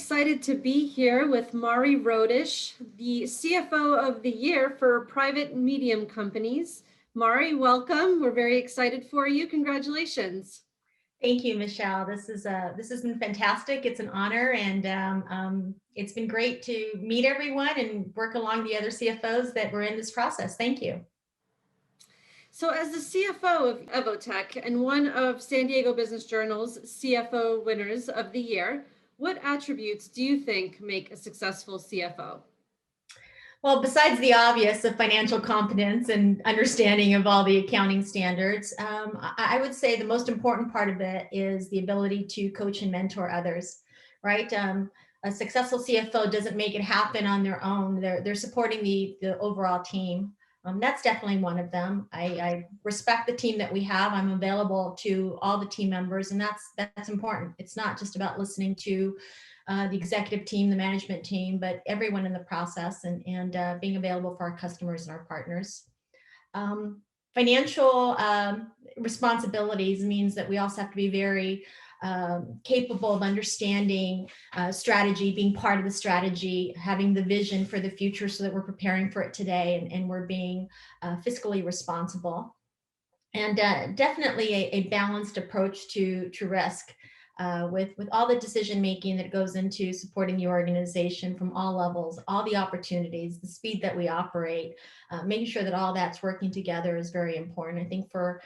excited to be here with Rodish, the CFO of the year for private and medium companies. Mari, welcome. We're very excited for you. Congratulations. Thank you, Michelle. This has been fantastic. It's an honor, and it's been great to meet everyone and work along the other CFOs that were in this process. Thank you. So as the CFO of EVOTEK and one of San Diego Business Journal's CFO winners of the year, what attributes do you think make a successful CFO? Well, besides the obvious of financial competence and understanding of all the accounting standards, I would say the most important part of it is the ability to coach and mentor others, right? A successful CFO doesn't make it happen on their own. They're supporting the overall team. That's definitely one of them. I respect the team that we have. I'm available to all the team members, and that's important. It's not just about listening to the executive team, the management team, but everyone in the process, and being available for our customers and our partners. Financial responsibilities means that we also have to be very capable of understanding strategy, being part of the strategy, having the vision for the future so that we're preparing for it today, and we're being fiscally responsible. And definitely a balanced approach to risk. With all the decision making that goes into supporting the organization from all levels, all the opportunities, the speed that we operate, making sure that all that's working together is very important. I think for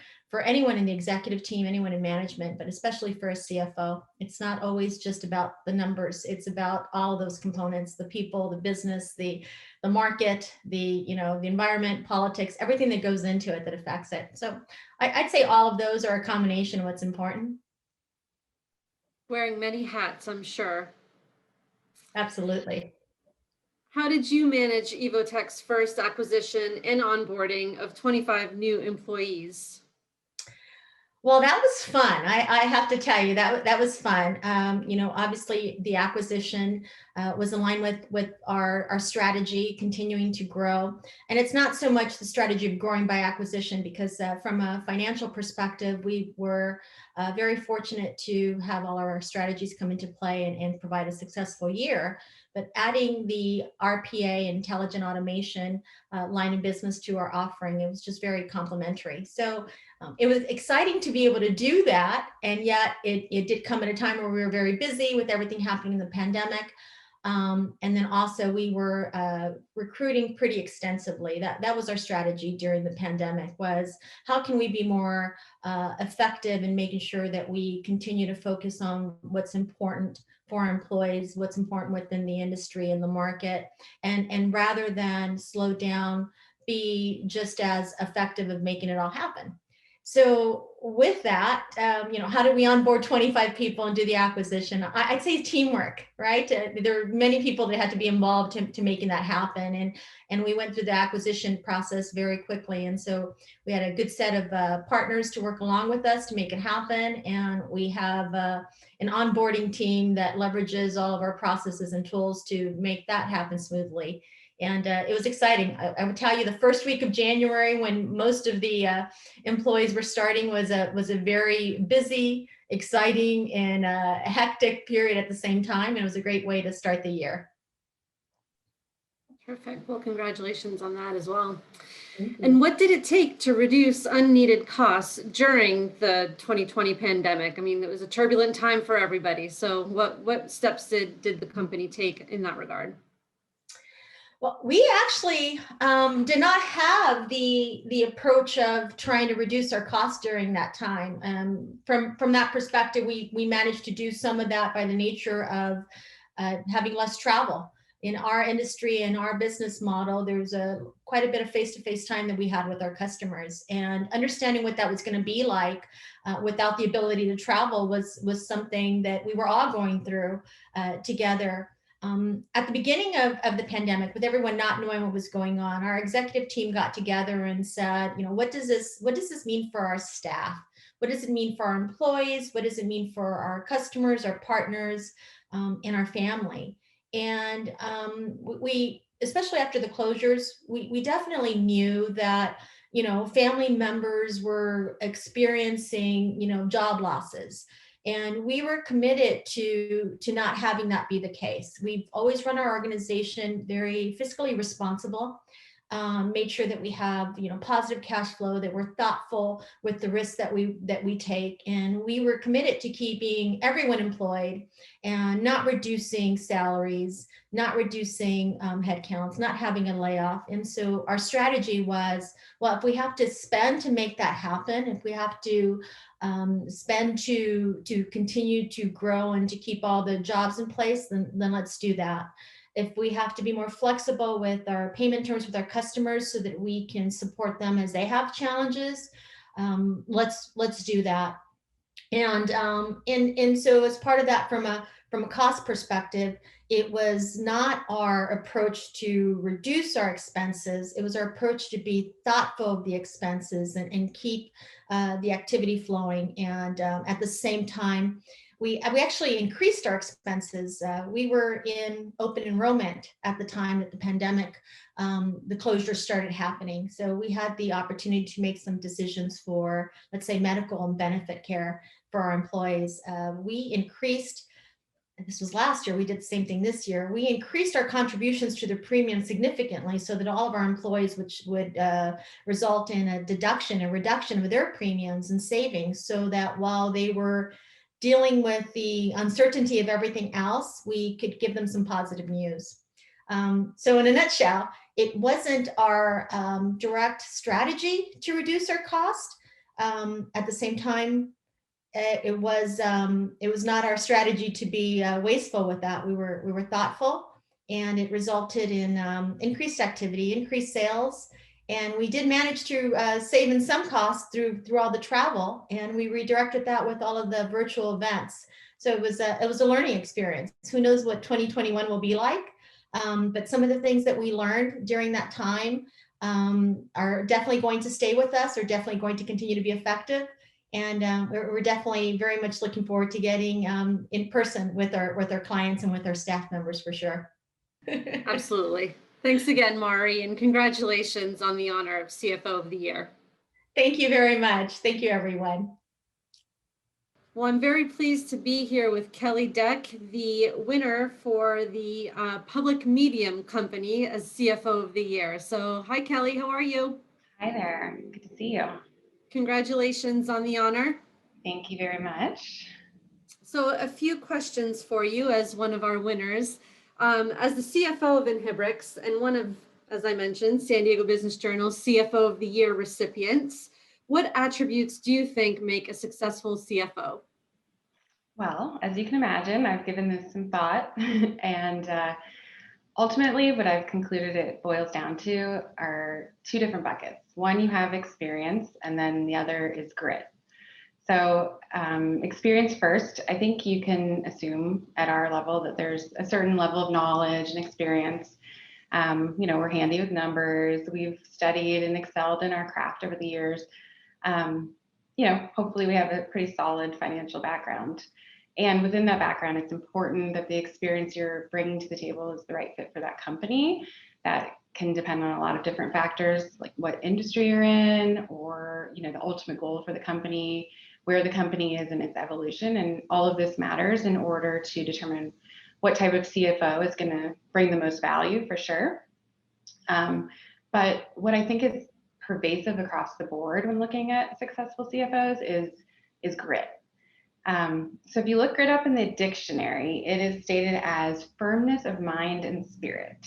anyone in the executive team, anyone in management, but especially for a CFO, it's not always just about the numbers. It's about all those components: the people, the business, the market, the environment, politics, everything that goes into it that affects it. So I'd say all of those are a combination of what's important. Wearing many hats, I'm sure. Absolutely. How did you manage EVOTEK's first acquisition and onboarding of 25 new employees? Well, that was fun. I have to tell you that was fun. Obviously the acquisition was aligned with our strategy, continuing to grow. And it's not so much the strategy of growing by acquisition, because from a financial perspective, we were very fortunate to have all of our strategies come into play and provide a successful year. But adding the RPA, intelligent automation line of business to our offering, it was just very complementary. So it was exciting to be able to do that, and yet it did come at a time where we were very busy with everything happening in the pandemic. And then also we were recruiting pretty extensively. That was our strategy during the pandemic, was how can we be more effective in making sure that we continue to focus on what's important for our employees, what's important within the industry and the market, and rather than slow down, be just as effective of making it all happen. So with that, how do we onboard 25 people and do the acquisition? I'd say teamwork, right? There are many people that had to be involved to making that happen. And we went through the acquisition process very quickly. And so we had a good set of partners to work along with us to make it happen. And we have an onboarding team that leverages all of our processes and tools to make that happen smoothly. And it was exciting. I would tell you, the first week of January, when most of the employees were starting, was a very busy, exciting, and hectic period at the same time. It was a great way to start the year. Perfect. Well, congratulations on that as well. And what did it take to reduce unneeded costs during the 2020 pandemic? I mean, it was a turbulent time for everybody. So what steps did the company take in that regard? Well, we actually did not have the approach of trying to reduce our costs during that time. From that perspective, we managed to do some of that by the nature of having less travel. In our industry and our business model, there's quite a bit of face-to-face time that we had with our customers, and understanding what that was going to be like without the ability to travel was something that we were all going through together. At the beginning of the pandemic, with everyone not knowing what was going on, our executive team got together and said, what does this mean for our staff? What does it mean for our employees? What does it mean for our customers, our partners, and our family? And we, especially after the closures, we definitely knew that, family members were experiencing, job losses. And we were committed to not having that be the case. We've always run our organization very fiscally responsible, made sure that we have, positive cash flow, that we're thoughtful with the risks that we take. And we were committed to keeping everyone employed and not reducing salaries, not reducing headcounts, not having a layoff. And so our strategy was, well, if we have to spend to make that happen, if we have to spend to continue to grow and to keep all the jobs in place, then let's do that. If we have to be more flexible with our payment terms with our customers so that we can support them as they have challenges, let's do that. And so as part of that, from a cost perspective, it was not our approach to reduce our expenses. It was our approach to be thoughtful of the expenses and keep the activity flowing. And at the same time, we actually increased our expenses. We were in open enrollment at the time that the pandemic, the closure started happening. So we had the opportunity to make some decisions for, let's say, medical and benefit care for our employees. We increased, this was last year, we did the same thing this year. We increased our contributions to the premium significantly so that all of our employees, which would result in a reduction of their premiums and savings, so that while they were dealing with the uncertainty of everything else, we could give them some positive news. So in a nutshell, it wasn't our direct strategy to reduce our cost. At the same time, it was not our strategy to be wasteful with that. We were thoughtful, and it resulted in increased activity, increased sales, and we did manage to save in some costs through all the travel, and we redirected that with all of the virtual events. So it was a learning experience. Who knows what 2021 will be like? But some of the things that we learned during that time are definitely going to stay with us, are definitely going to continue to be effective. And we're definitely very much looking forward to getting in person with our clients and with our staff members for sure. Absolutely. Thanks again, Lauree, and congratulations on the honor of CFO of the Year. Thank you very much. Thank you, everyone. Well, I'm very pleased to be here with Kelly Deck, the winner for the Public Medium Company as CFO of the Year. So hi, Kelly, how are you? Hi there, good to see you. Congratulations on the honor. Thank you very much. So a few questions for you as one of our winners. As the CFO of Inhibrx and one of, as I mentioned, San Diego Business Journal's CFO of the Year recipients, what attributes do you think make a successful CFO? Well, as you can imagine, I've given this some thought, and ultimately what I've concluded it boils down to are two different buckets. One, you have experience, and then the other is grit. So experience first, I think you can assume at our level that there's a certain level of knowledge and experience. We're handy with numbers. We've studied and excelled in our craft over the years. Hopefully we have a pretty solid financial background. And within that background, it's important that the experience you're bringing to the table is the right fit for that company. That can depend on a lot of different factors, like what industry you're in, or the ultimate goal for the company, where the company is in its evolution, and all of this matters in order to determine what type of CFO is going to bring the most value, for sure. But what I think is pervasive across the board when looking at successful CFOs is grit. So if you look grit up in the dictionary, it is stated as firmness of mind and spirit.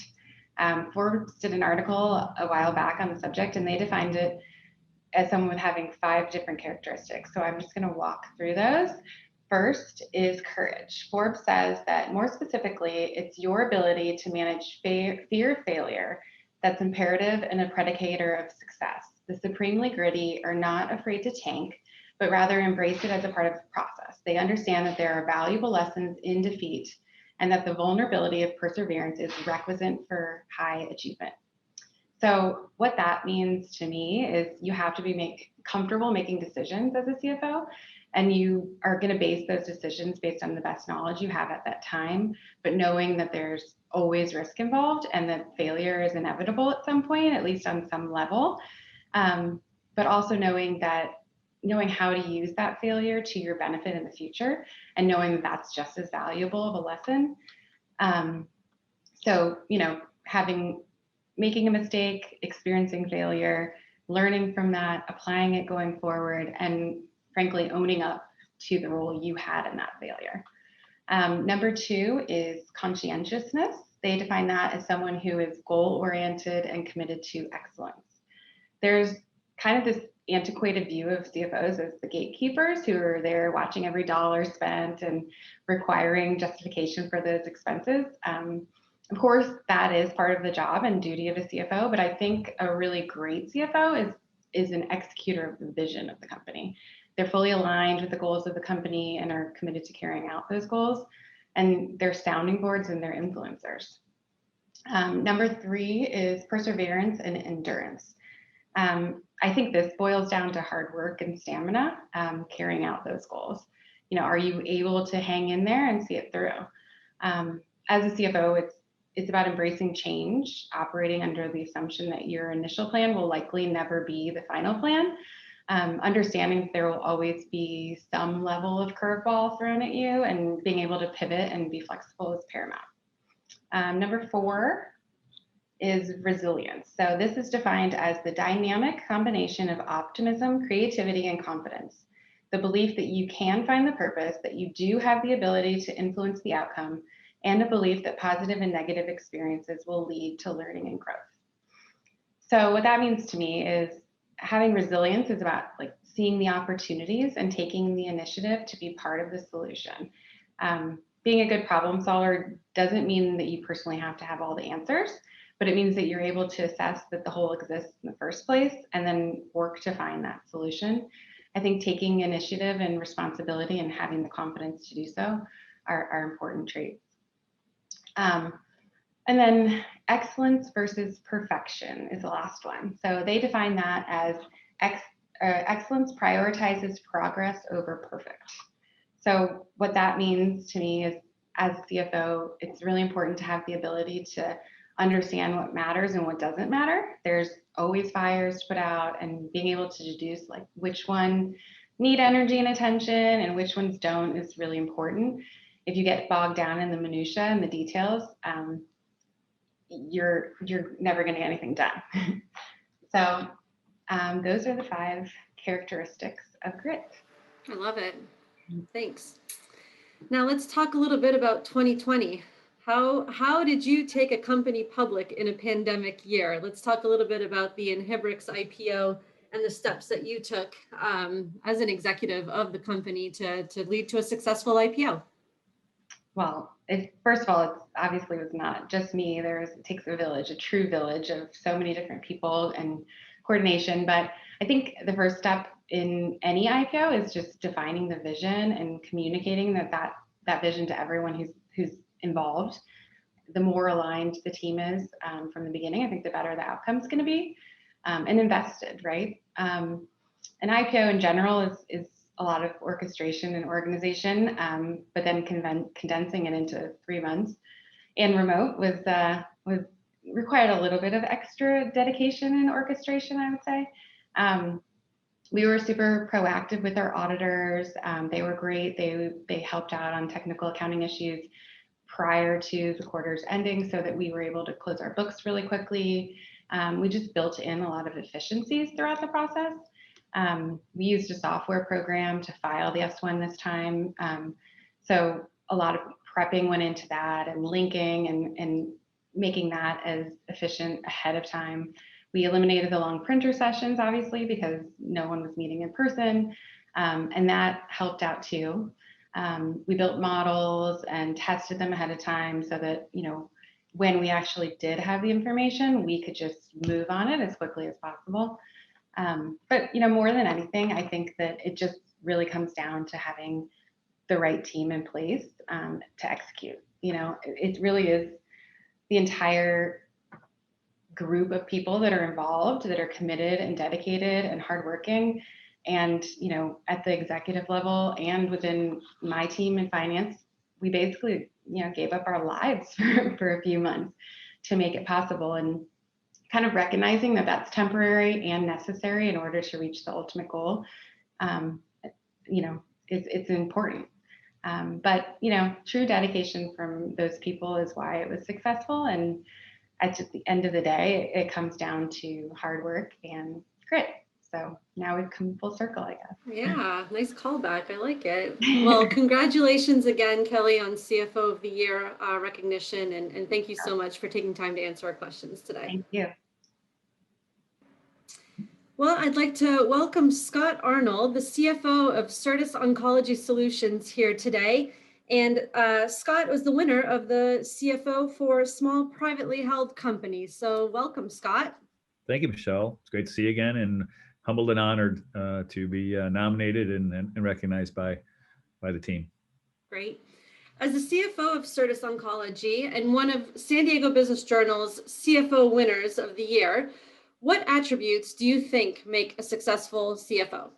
Forbes did an article a while back on the subject, and they defined it as someone with having 5 different characteristics. So I'm just going to walk through those. First is courage. Forbes says that more specifically, it's your ability to manage fear of failure that's imperative and a predicator of success. The supremely gritty are not afraid to tank, but rather embrace it as a part of the process. They understand that there are valuable lessons in defeat and that the vulnerability of perseverance is requisite for high achievement. So what that means to me is you have to be comfortable making decisions as a CFO, and you are going to base those decisions based on the best knowledge you have at that time, but knowing that there's always risk involved and that failure is inevitable at some point, at least on some level. But also knowing that knowing how to use that failure to your benefit in the future, and knowing that that's just as valuable of a lesson. So, making a mistake, experiencing failure, learning from that, applying it going forward, and frankly, owning up to the role you had in that failure. Number 2 is conscientiousness. They define that as someone who is goal-oriented and committed to excellence. There's kind of this antiquated view of CFOs as the gatekeepers who are there watching every dollar spent and requiring justification for those expenses. Of course, that is part of the job and duty of a CFO, but I think a really great CFO is an executor of the vision of the company. They're fully aligned with the goals of the company and are committed to carrying out those goals, and they're sounding boards and they're influencers. Number 3 is perseverance and endurance. I think this boils down to hard work and stamina, carrying out those goals. Are you able to hang in there and see it through? As a CFO, it's about embracing change, operating under the assumption that your initial plan will likely never be the final plan. Understanding that there will always be some level of curveball thrown at you, and being able to pivot and be flexible is paramount. Number 4 is resilience. So this is defined as the dynamic combination of optimism, creativity, and confidence. The belief that you can find the purpose, that you do have the ability to influence the outcome, and a belief that positive and negative experiences will lead to learning and growth. So what that means to me is having resilience is about seeing the opportunities and taking the initiative to be part of the solution. Being a good problem solver doesn't mean that you personally have to have all the answers, but it means that you're able to assess that the whole exists in the first place and then work to find that solution. I think taking initiative and responsibility and having the confidence to do so are important traits. And then excellence versus perfection is the last one. So they define that as excellence prioritizes progress over perfect. So what that means to me is, as CFO, it's really important to have the ability to understand what matters and what doesn't matter. There's always fires to put out, and being able to deduce which one need energy and attention and which ones don't is really important. If you get bogged down in the minutia and the details, you're never going to get anything done. So those are the 5 characteristics of grit. I love it. Thanks. Now let's talk a little bit about 2020. How did you take a company public in a pandemic year? Let's talk a little bit about the Inhibrx IPO and the steps that you took as an executive of the company to lead to a successful IPO. Well, first of all, it obviously was not just me. It takes a village, a true village of so many different people and coordination. But I think the first step in any IPO is just defining the vision and communicating that vision to everyone who's involved. The more aligned the team is from the beginning, I think the better the outcome's going to be, and invested, right? An IPO in general is a lot of orchestration and organization, but then condensing it into 3 months and remote was required a little bit of extra dedication and orchestration, I would say. We were super proactive with our auditors. They were great. They helped out on technical accounting issues prior to the quarter's ending so that we were able to close our books really quickly. We just built in a lot of efficiencies throughout the process. We used a software program to file the S1 this time. So a lot of prepping went into that, and linking and making that as efficient ahead of time. We eliminated the long printer sessions, obviously, because no one was meeting in person, and that helped out too. We built models and tested them ahead of time so that, when we actually did have the information, we could just move on it as quickly as possible. But more than anything, I think that it just really comes down to having the right team in place to execute. It really is the entire group of people that are involved, that are committed and dedicated and hardworking. And at the executive level and within my team in finance, we basically gave up our lives for a few months to make it possible, and kind of recognizing that that's temporary and necessary in order to reach the ultimate goal. you know, it's important. But, you know, true dedication from those people is why it was successful. And at the end of the day, it comes down to hard work and grit. So now we've come full circle, I guess. Yeah, nice callback. I like it. Well, congratulations again, Kelly, on CFO of the Year recognition. And thank you so much for taking time to answer our questions today. Thank you. Well, I'd like to welcome Scott Arnold, the CFO of Certis Oncology Solutions, here today. And Scott was the winner of the CFO for Small Privately Held Companies. So welcome, Scott. Thank you, Michelle. It's great to see you again, and humbled and honored to be nominated and recognized by the team. Great. As the CFO of Certis Oncology and one of San Diego Business Journal's CFO winners of the year, what attributes do you think make a successful CFO?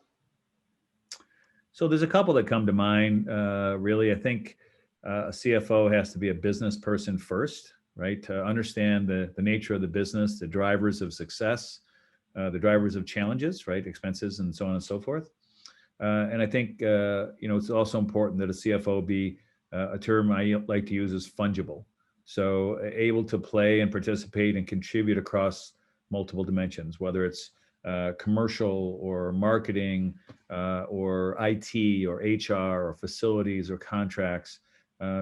So there's a couple that come to mind. Really, I think a CFO has to be a business person first, right? To understand the nature of the business, the drivers of success, the drivers of challenges, right? Expenses and so on and so forth. And I think, you know, it's also important that a CFO be a term I like to use is fungible. So able to play and participate and contribute across multiple dimensions, whether it's commercial or marketing or IT or HR or facilities or contracts,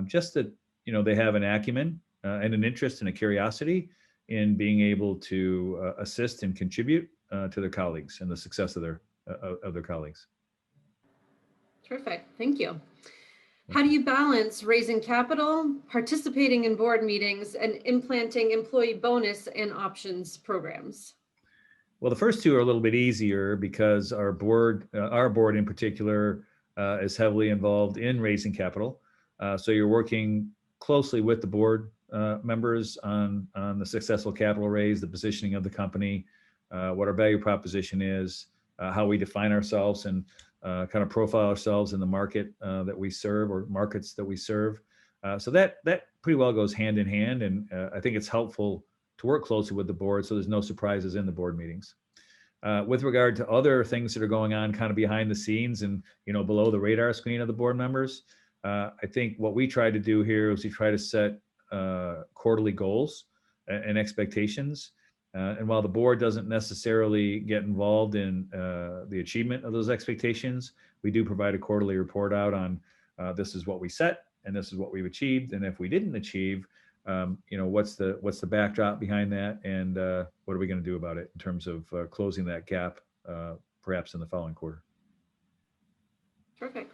just that, you know, they have an acumen and an interest and a curiosity in being able to assist and contribute to their colleagues and the success of their colleagues. Terrific, thank you. How do you balance raising capital, participating in board meetings, and implanting employee bonus and options programs? Well, the first two are a little bit easier because our board in particular, is heavily involved in raising capital. So you're working closely with the board members on the successful capital raise, the positioning of the company, what our value proposition is, how we define ourselves and kind of profile ourselves in the market that we serve or markets that we serve. So that pretty well goes hand in hand. And I think it's helpful to work closely with the board so there's no surprises in the board meetings. With regard to other things that are going on kind of behind the scenes and, you know, below the radar screen of the board members, I think what we try to do here is we try to set quarterly goals and expectations. And while the board doesn't necessarily get involved in the achievement of those expectations, we do provide a quarterly report out on this is what we set and this is what we've achieved. And if we didn't achieve, you know, what's the backdrop behind that, and what are we going to do about it in terms of closing that gap, perhaps in the following quarter. Perfect.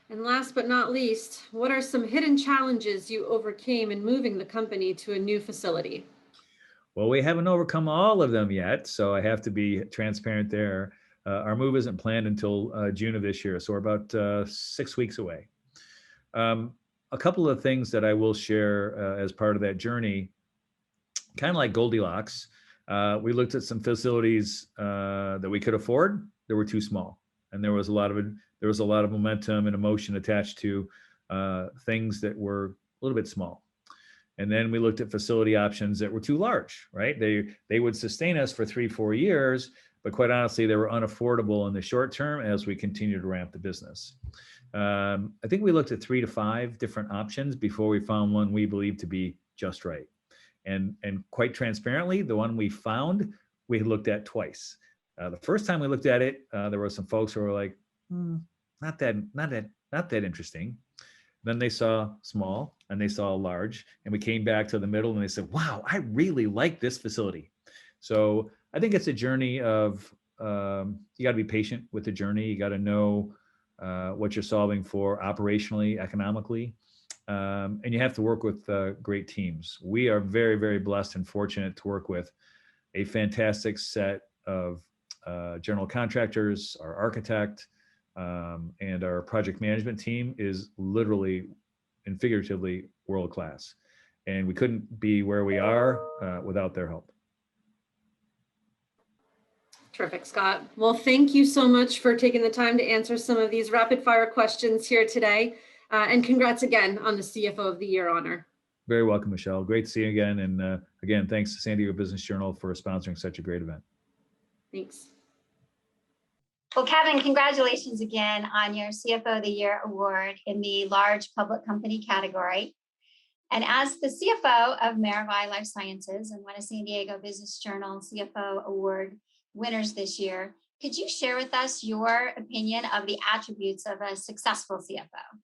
And last but not least, what are some hidden challenges you overcame in moving the company to a new facility? Well, we haven't overcome all of them yet, so I have to be transparent there. Our move isn't planned until June of this year, so we're about 6 weeks away. A couple of things that I will share as part of that journey, kind of like Goldilocks, we looked at some facilities that we could afford that were too small, and there was a lot of momentum and emotion attached to things that were a little bit small. And then we looked at facility options that were too large, right? They would sustain us for 3-4 years, but quite honestly, they were unaffordable in the short term as we continue to ramp the business. I think we looked at 3 to 5 different options before we found one we believed to be just right. And quite transparently, the one we found, we looked at twice. The first time we looked at it, there were some folks who were like, not that interesting. Then they saw small and they saw large, and we came back to the middle and they said, wow, I really like this facility. So I think it's a journey of, you got to be patient with the journey. You got to know what you're solving for operationally, economically, and you have to work with great teams. We are very, very blessed and fortunate to work with a fantastic set of general contractors. Our architect and our project management team is literally and figuratively world-class. And we couldn't be where we are without their help. Terrific, Scott. Well, thank you so much for taking the time to answer some of these rapid fire questions here today. And congrats again on the CFO of the Year honor. Very welcome, Michelle. Great to see you again. And again, thanks to San Diego Business Journal for sponsoring such a great event. Thanks. Well, Kevin, congratulations again on your CFO of the Year award in the large public company category. And as the CFO of Maravai LifeSciences and one of San Diego Business Journal CFO Award winners this year, could you share with us your opinion of the attributes of a successful CFO?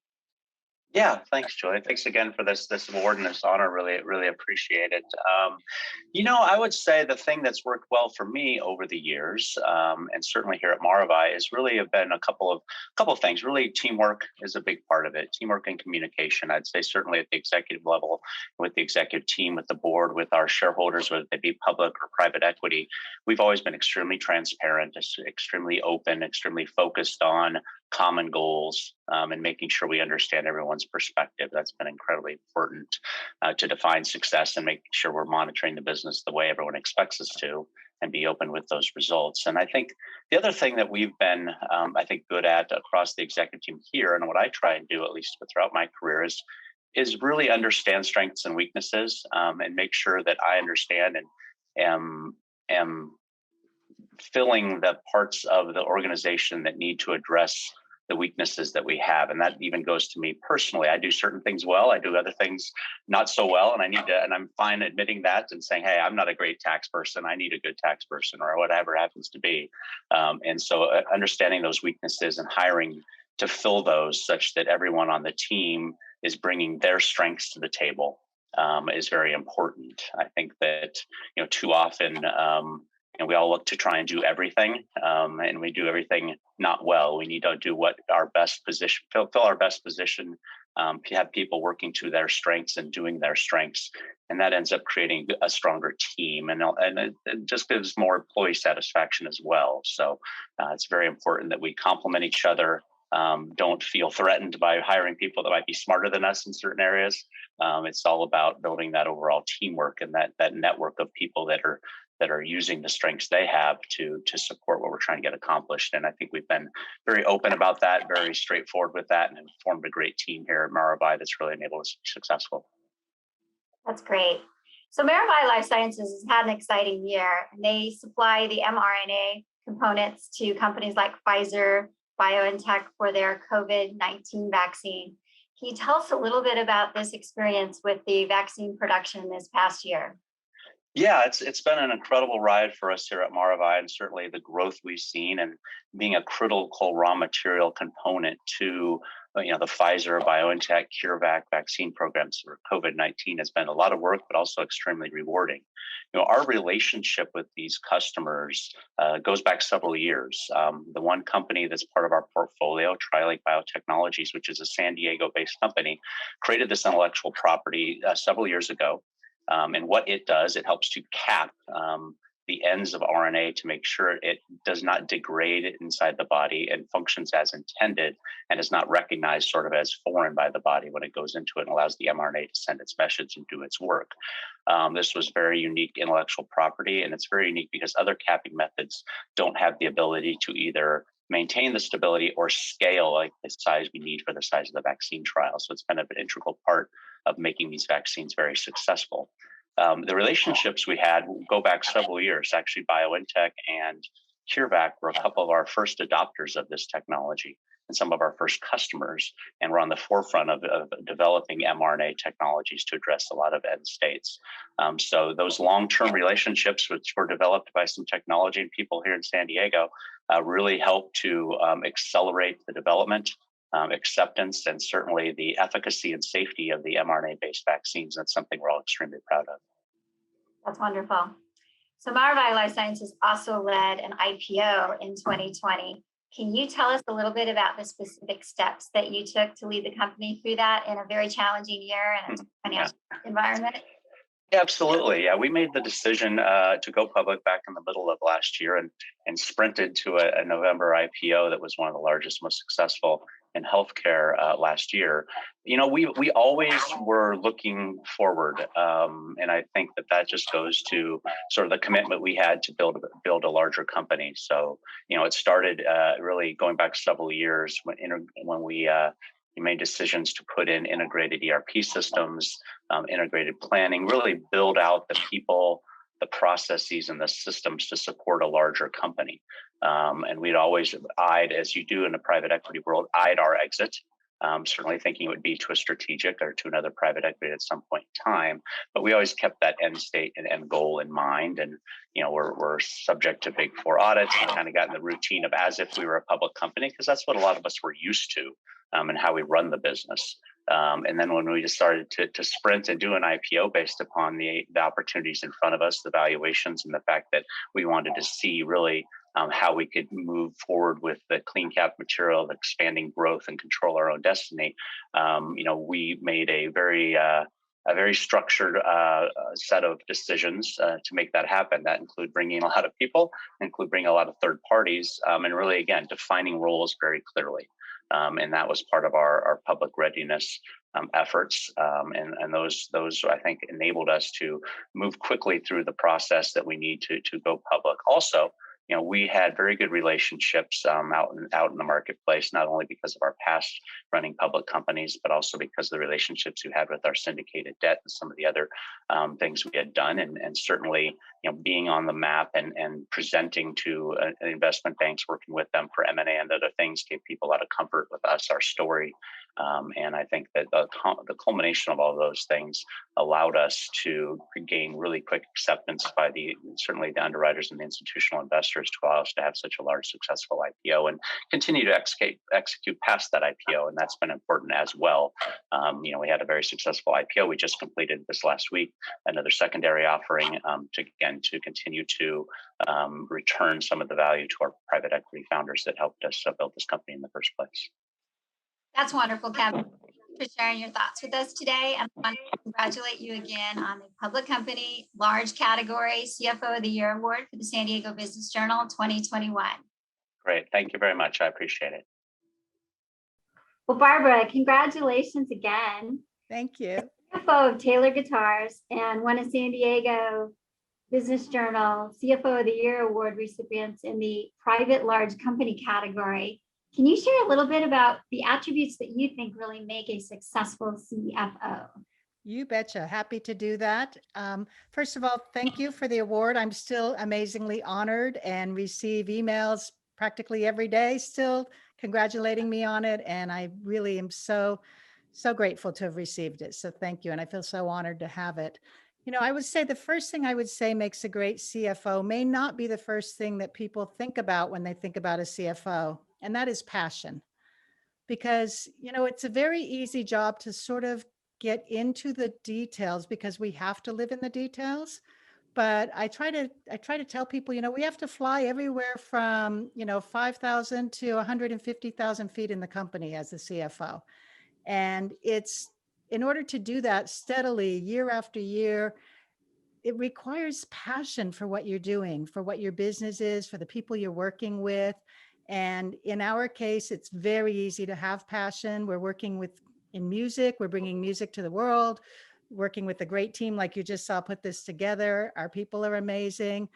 Yeah, thanks, Julie. Thanks again for this award and this honor. Really appreciate it. I would say the thing that's worked well for me over the years, and certainly here at Maravai, is really have been a couple of things. Really, teamwork is a big part of it. Teamwork and communication. I'd say certainly at the executive level, with the executive team, with the board, with our shareholders, whether they be public or private equity, we've always been extremely transparent, extremely open, extremely focused on common goals, and making sure we understand everyone's perspective. That's been incredibly important to define success and making sure we're monitoring the business the way everyone expects us to, and be open with those results. And I think the other thing that we've been, good at across the executive team here, and what I try and do at least throughout my career, is really understand strengths and weaknesses, and make sure that I understand and am filling the parts of the organization that need to address the weaknesses that we have. And that even goes to me personally. I do certain things well, I do other things not so well. And I'm fine admitting that and saying, hey, I'm not a great tax person. I need a good tax person, or whatever happens to be. And so understanding those weaknesses and hiring to fill those such that everyone on the team is bringing their strengths to the table is very important. I think that, too often, we all look to try and do everything, and we do everything not well. We need to do what our best position, fill our best position, have people working to their strengths and doing their strengths. And that ends up creating a stronger team, and it just gives more employee satisfaction as well. So it's very important that we complement each other. Don't feel threatened by hiring people that might be smarter than us in certain areas. It's all about building that overall teamwork and that network of people that are using the strengths they have to support what we're trying to get accomplished. And I think we've been very open about that, very straightforward with that, and have formed a great team here at Maravai that's really enabled us to be successful. That's great. So Maravai LifeSciences has had an exciting year, and they supply the mRNA components to companies like Pfizer, BioNTech for their COVID-19 vaccine. Can you tell us a little bit about this experience with the vaccine production this past year? Yeah, it's been an incredible ride for us here at Maravai, and certainly the growth we've seen, and being a critical raw material component to the Pfizer, BioNTech, CureVac vaccine programs for COVID-19 has been a lot of work, but also extremely rewarding. Our relationship with these customers goes back several years. The one company that's part of our portfolio, TriLink Biotechnologies, which is a San Diego-based company, created this intellectual property several years ago. And what it does, it helps to cap the ends of RNA to make sure it does not degrade inside the body and functions as intended, and is not recognized sort of as foreign by the body when it goes into it, and allows the mRNA to send its message and do its work. This was very unique intellectual property, and it's very unique because other capping methods don't have the ability to either maintain the stability or scale like the size we need for the size of the vaccine trial. So it's been an integral part of making these vaccines very successful. The relationships we had go back several years. Actually, BioNTech and CureVac were a couple of our first adopters of this technology and some of our first customers, and we're on the forefront of developing mRNA technologies to address a lot of end states. So those long-term relationships, which were developed by some technology and people here in San Diego, really helped to accelerate the development, acceptance, and certainly the efficacy and safety of the mRNA-based vaccines. That's something we're all extremely proud of. That's wonderful. So Maravai LifeSciences also led an IPO in 2020. Can you tell us a little bit about the specific steps that you took to lead the company through that in a very challenging year and a financial environment? Yeah, absolutely. Yeah, we made the decision to go public back in the middle of last year, and sprinted to a November IPO that was one of the largest, most successful in healthcare last year. We always were looking forward, and I think that just goes to sort of the commitment we had to build a larger company. So it started really going back several years when we made decisions to put in integrated ERP systems, integrated planning, really build out the people the processes and the systems to support a larger company. And we'd always eyed, as you do in the private equity world, eyed our exit. Certainly thinking it would be to a strategic or to another private equity at some point in time, but we always kept that end state and end goal in mind. And we're subject to Big Four audits and kind of got in the routine of as if we were a public company, because that's what a lot of us were used to, and how we run the business. And then when we just started to sprint and do an IPO based upon the opportunities in front of us, the valuations, and the fact that we wanted to see really how we could move forward with the clean cap material, the expanding growth, and control our own destiny. We made a very structured set of decisions to make that happen. That include bringing a lot of people, include bringing a lot of third parties, and really, again, defining roles very clearly. And that was part of our public readiness efforts. And those I think enabled us to move quickly through the process that we need to go public. Also, we had very good relationships out in the marketplace, not only because of our past running public companies, but also because of the relationships we had with our syndicated debt and some of the other things we had done. And certainly, being on the map and presenting to investment banks, working with them for M&A and other things gave people a lot of comfort with us, our story. And I think that the culmination of all of those things allowed us to gain really quick acceptance by certainly the underwriters and the institutional investors to allow us to have such a large, successful IPO and continue to execute past that IPO. And that's been important as well. We had a very successful IPO. We just completed this last week, another secondary offering to continue to return some of the value to our private equity founders that helped us build this company in the first place. That's wonderful, Kevin. Thank you for sharing your thoughts with us today. And I want to congratulate you again on the Public Company Large Category CFO of the Year Award for the San Diego Business Journal 2021. Great. Thank you very much. I appreciate it. Well, Barbara, congratulations again. Thank you. CFO of Taylor Guitars and one of San Diego Business Journal CFO of the Year Award recipients in the Private Large Company category. Can you share a little bit about the attributes that you think really make a successful CFO? You betcha. Happy to do that. First of all, thank you for the award. I'm still amazingly honored and receive emails practically every day still congratulating me on it. And I really am so grateful to have received it. So thank you. And I feel so honored to have it. I would say the first thing I would say makes a great CFO may not be the first thing that people think about when they think about a CFO, and that is passion. Because, it's a very easy job to sort of get into the details because we have to live in the details. But I try to tell people, we have to fly everywhere from, 5,000 to 150,000 feet in the company as a CFO. And in order to do that steadily year after year, it requires passion for what you're doing, for what your business is, for the people you're working with. And in our case, it's very easy to have passion. We're working in music, we're bringing music to the world, working with a great team like you just saw put this together. Our people are amazing.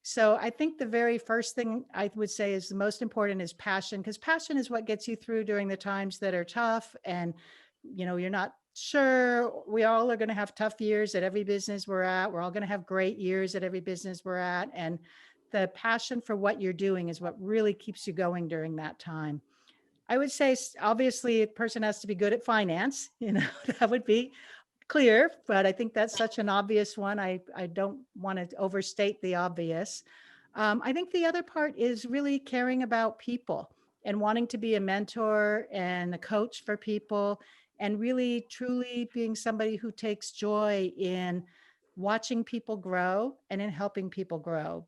So I think the very first thing I would say is the most important is passion, because passion is what gets you through during the times that are tough. And, you're not sure. We all are going to have tough years at every business we're at. We're all going to have great years at every business we're at. And the passion for what you're doing is what really keeps you going during that time. I would say, obviously, a person has to be good at finance. That would be clear, but I think that's such an obvious one. I don't want to overstate the obvious. I think the other part is really caring about people and wanting to be a mentor and a coach for people, and really truly being somebody who takes joy in watching people grow and in helping people grow.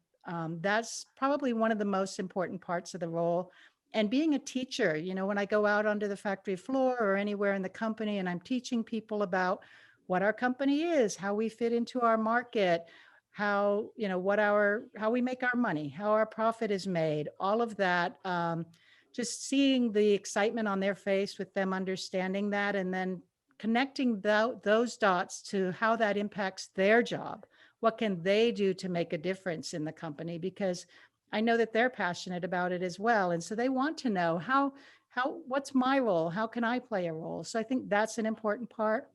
That's probably one of the most important parts of the role. And being a teacher, when I go out onto the factory floor or anywhere in the company and I'm teaching people about what our company is, how we fit into our market, how we make our money, how our profit is made, all of that, just seeing the excitement on their face with them understanding that, and then connecting those dots to how that impacts their job. What can they do to make a difference in the company? Because I know that they're passionate about it as well. And so they want to know what's my role? How can I play a role? So I think that's an important part.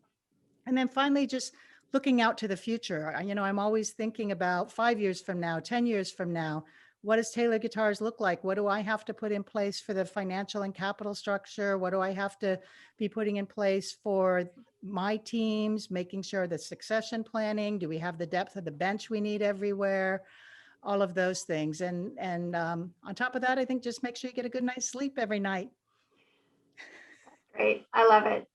And then finally, just looking out to the future. I'm always thinking about 5 years from now, 10 years from now. What does Taylor Guitars look like? What do I have to put in place for the financial and capital structure? What do I have to be putting in place for my teams, making sure that succession planning, do we have the depth of the bench we need everywhere? All of those things. And on top of that, I think just make sure you get a good night's sleep every night. Great. I love it.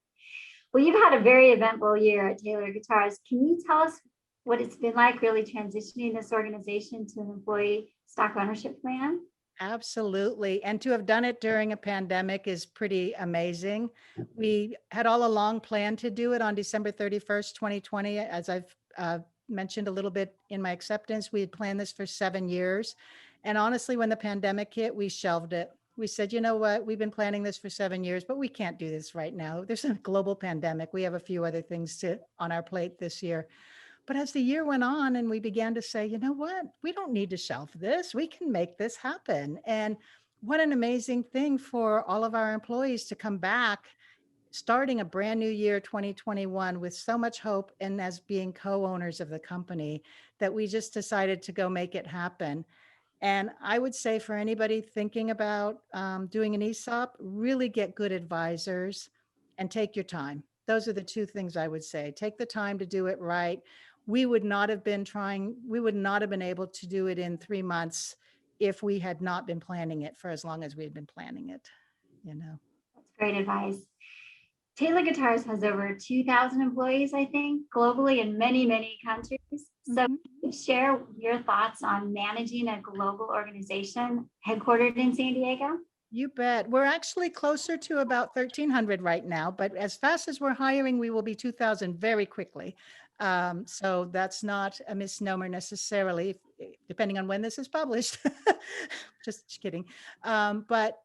Well, you've had a very eventful year at Taylor Guitars. Can you tell us what it's been like really transitioning this organization to an employee stock ownership plan? Absolutely. And to have done it during a pandemic is pretty amazing. We had all along planned to do it on December 31st, 2020. As I've mentioned a little bit in my acceptance, we had planned this for 7 years. And honestly, when the pandemic hit, we shelved it. We said, you know what, we've been planning this for 7 years, but we can't do this right now. There's a global pandemic. We have a few other things on our plate this year. But as the year went on and we began to say, you know what, we don't need to shelf this. We can make this happen. And what an amazing thing for all of our employees to come back, starting a brand new year, 2021, with so much hope and as being co-owners of the company, that we just decided to go make it happen. And I would say for anybody thinking about doing an ESOP, really get good advisors and take your time. Those are the two things I would say. Take the time to do it right. We would not have been able to do it in 3 months if we had not been planning it for as long as we had been planning it, That's great advice. Taylor Guitars has over 2,000 employees, I think, globally in many, many countries. So share your thoughts on managing a global organization headquartered in San Diego? You bet. We're actually closer to about 1,300 right now, but as fast as we're hiring, we will be 2,000 very quickly. So that's not a misnomer necessarily, depending on when this is published. Just kidding. But,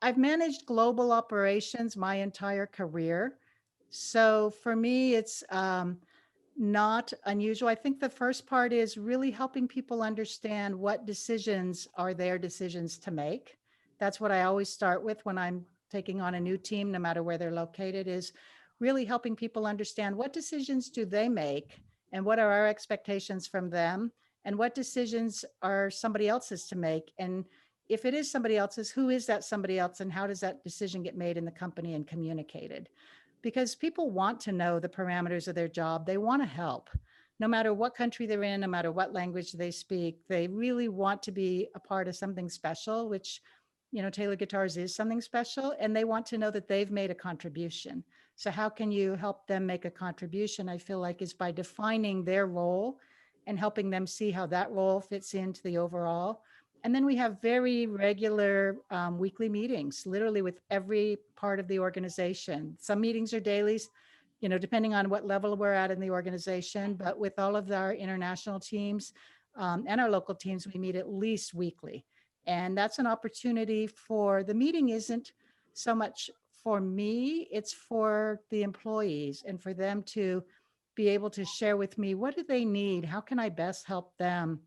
I've managed global operations my entire career. So for me, it's not unusual. I think the first part is really helping people understand what decisions are their decisions to make. That's what I always start with when I'm taking on a new team, no matter where they're located, is really helping people understand what decisions do they make and what are our expectations from them and what decisions are somebody else's to make. And if it is somebody else's, who is that somebody else and how does that decision get made in the company and communicated? Because people want to know the parameters of their job. They want to help. No matter what country they're in, no matter what language they speak, they really want to be a part of something special, which, Taylor Guitars is something special, and they want to know that they've made a contribution. So how can you help them make a contribution? I feel like is by defining their role and helping them see how that role fits into the overall. And then we have very regular weekly meetings, literally with every part of the organization. Some meetings are dailies, depending on what level we're at in the organization. But with all of our international teams and our local teams, we meet at least weekly. And that's an opportunity the meeting isn't so much for me, it's for the employees and for them to be able to share with me, what do they need? How can I best help them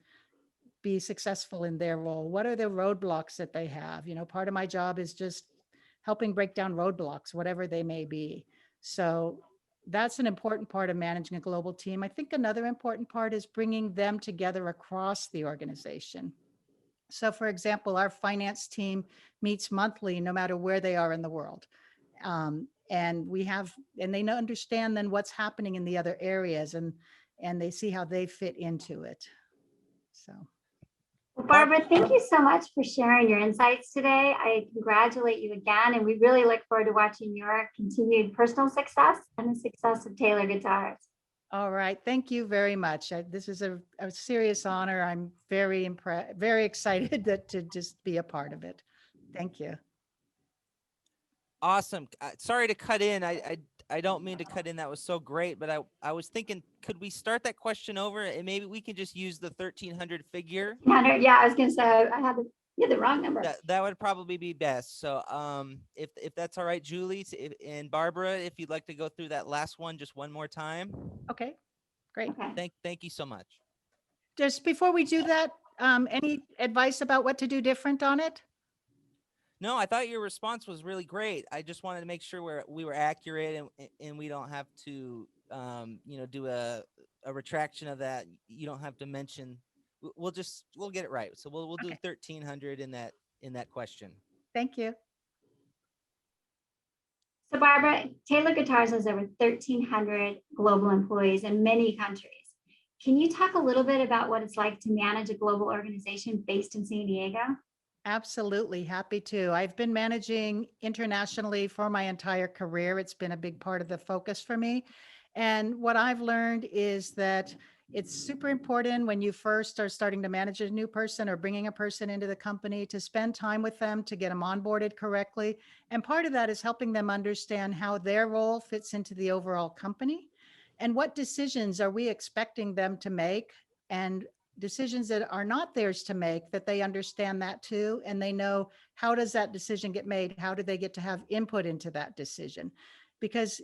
be successful in their role? What are the roadblocks that they have? Part of my job is just helping break down roadblocks, whatever they may be. So that's an important part of managing a global team. I think another important part is bringing them together across the organization. So for example, our finance team meets monthly, no matter where they are in the world. And they understand then what's happening in the other areas and they see how they fit into it. So. Well, Barbara, thank you so much for sharing your insights today. I congratulate you again, and we really look forward to watching your continued personal success and the success of Taylor Guitars. All right. Thank you very much. This is a serious honor. I'm very excited to just be a part of it. Thank you. Awesome. Sorry to cut in. I don't mean to cut in. That was so great. But I was thinking, could we start that question over and maybe we can just use the 1,300 figure? 1,300. Yeah, I was going to say I had the wrong number. That would probably be best. So if that's all right, Julie and Barbara, if you'd like to go through that last one just one more time. Okay, great. Okay. Thank you so much. Just before we do that, any advice about what to do different on it? No, I thought your response was really great. I just wanted to make sure we were accurate and we don't have to do a retraction of that. You don't have to mention. We'll get it right. So we'll do Okay. 1,300 in that question. Thank you. So Barbara, Taylor Guitars has over 1,300 global employees in many countries. Can you talk a little bit about what it's like to manage a global organization based in San Diego? Absolutely. Happy to. I've been managing internationally for my entire career. It's been a big part of the focus for me. And what I've learned is that it's super important when you first are starting to manage a new person or bringing a person into the company to spend time with them to get them onboarded correctly. And part of that is helping them understand how their role fits into the overall company and what decisions are we expecting them to make, and decisions that are not theirs to make, that they understand that too. And they know, how does that decision get made? How do they get to have input into that decision? Because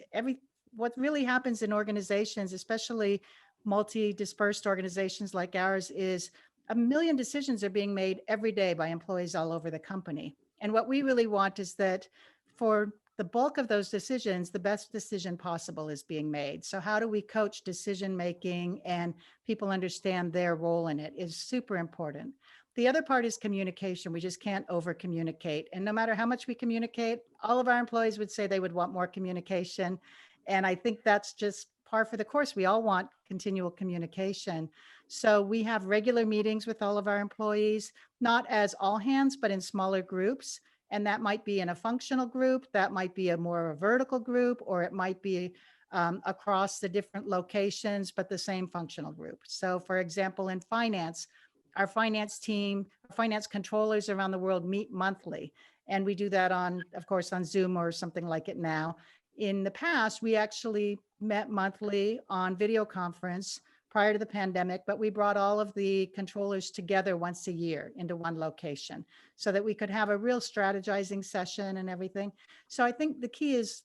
what really happens in organizations, especially multi-dispersed organizations like ours, is 1 million decisions are being made every day by employees all over the company. And what we really want is that for the bulk of those decisions, the best decision possible is being made. So how do we coach decision-making and people understand their role in it is super important. The other part is communication. We just can't over-communicate. And no matter how much we communicate, all of our employees would say they would want more communication. And I think that's just par for the course. We all want continual communication. So we have regular meetings with all of our employees, not as all hands, but in smaller groups. And that might be in a functional group, that might be a more vertical group, or it might be across the different locations, but the same functional group. So for example, in finance, our finance team, finance controllers around the world meet monthly. And we do that on, of course, on Zoom or something like it now. In the past, we actually met monthly on video conference prior to the pandemic, but we brought all of the controllers together once a year into one location so that we could have a real strategizing session and everything. So I think the key is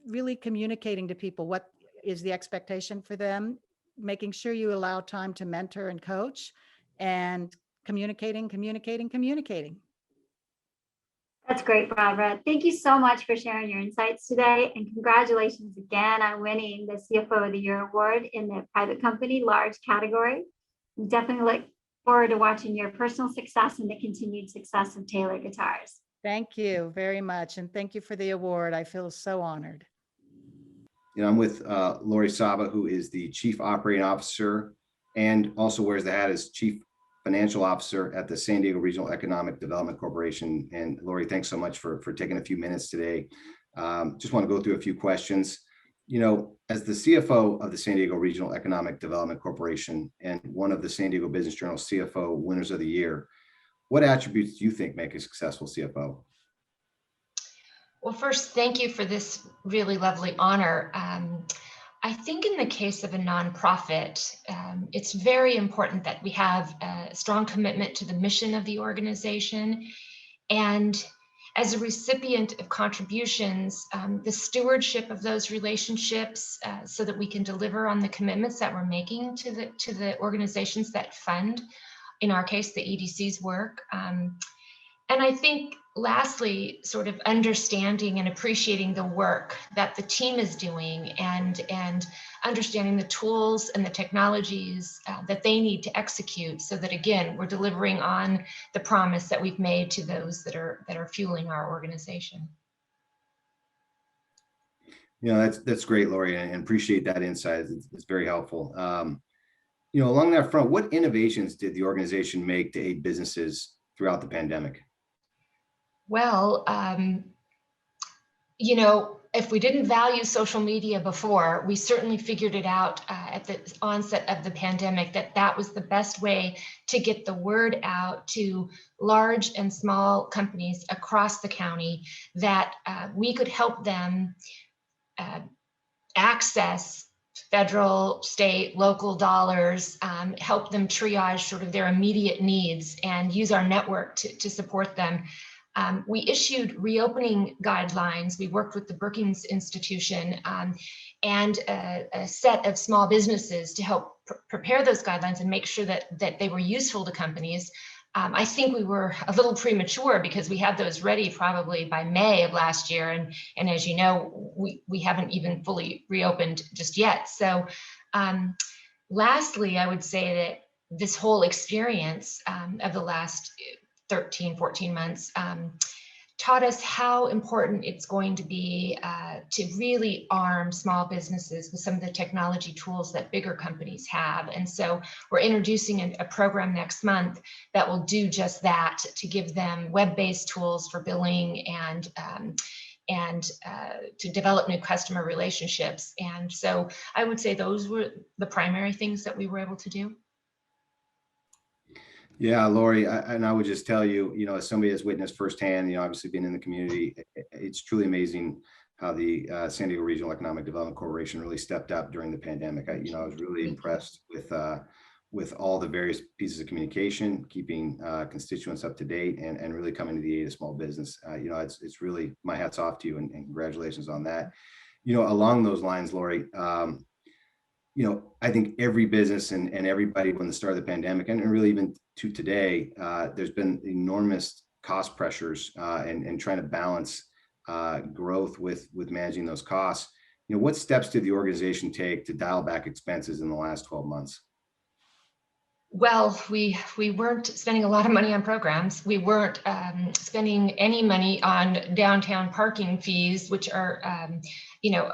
really communicating to people what is the expectation for them, making sure you allow time to mentor and coach, and communicating. That's great, Barbara. Thank you so much for sharing your insights today, and congratulations again on winning the CFO of the Year award in the private company large category. We definitely look forward to watching your personal success and the continued success of Taylor Guitars. Thank you very much. And thank you for the award. I feel so honored. I'm with Lauree Sahba, who is the Chief Operating Officer and also wears the hat as Chief Financial Officer at the San Diego Regional Economic Development Corporation. And Lauree, thanks so much for taking a few minutes today. Just want to go through a few questions. As the CFO of the San Diego Regional Economic Development Corporation and one of the San Diego Business Journal CFO winners of the year, what attributes do you think make a successful CFO? Well, first, thank you for this really lovely honor. I think in the case of a nonprofit, it's very important that we have a strong commitment to the mission of the organization. And as a recipient of contributions, the stewardship of those relationships so that we can deliver on the commitments that we're making to the organizations that fund, in our case, the EDC's work. And I think lastly, sort of understanding and appreciating the work that the team is doing and understanding the tools and the technologies that they need to execute so that, again, we're delivering on the promise that we've made to those that are fueling our organization. That's great, Lauree, and appreciate that insight. It's very helpful. Along that front, what innovations did the organization make to aid businesses throughout the pandemic? Well, if we didn't value social media before, we certainly figured it out at the onset of the pandemic that was the best way to get the word out to large and small companies across the county that we could help them access federal, state, local dollars, help them triage sort of their immediate needs and use our network to support them. We issued reopening guidelines. We worked with the Brookings Institution and a set of small businesses to help prepare those guidelines and make sure that they were useful to companies. I think we were a little premature because we had those ready probably by May of last year. And as you know, we haven't even fully reopened just yet. So lastly, I would say that this whole experience of the last 13, 14 months taught us how important it's going to be to really arm small businesses with some of the technology tools that bigger companies have. And so we're introducing a program next month that will do just that, to give them web-based tools for billing and to develop new customer relationships. And so I would say those were the primary things that we were able to do. Yeah, Lauree, I would just tell you, as somebody that's witnessed firsthand, obviously being in the community, it's truly amazing how the San Diego Regional Economic Development Corporation really stepped up during the pandemic. I was really impressed with all the various pieces of communication, keeping constituents up to date, and really coming to the aid of small business. It's really, my hat's off to you, and congratulations on that. Along those lines, Lauree, I think every business and everybody, when the start of the pandemic, and really even to today, there's been enormous cost pressures and trying to balance growth with managing those costs. What steps did the organization take to dial back expenses in the last 12 months? Well, we weren't spending a lot of money on programs. We weren't spending any money on downtown parking fees, which are,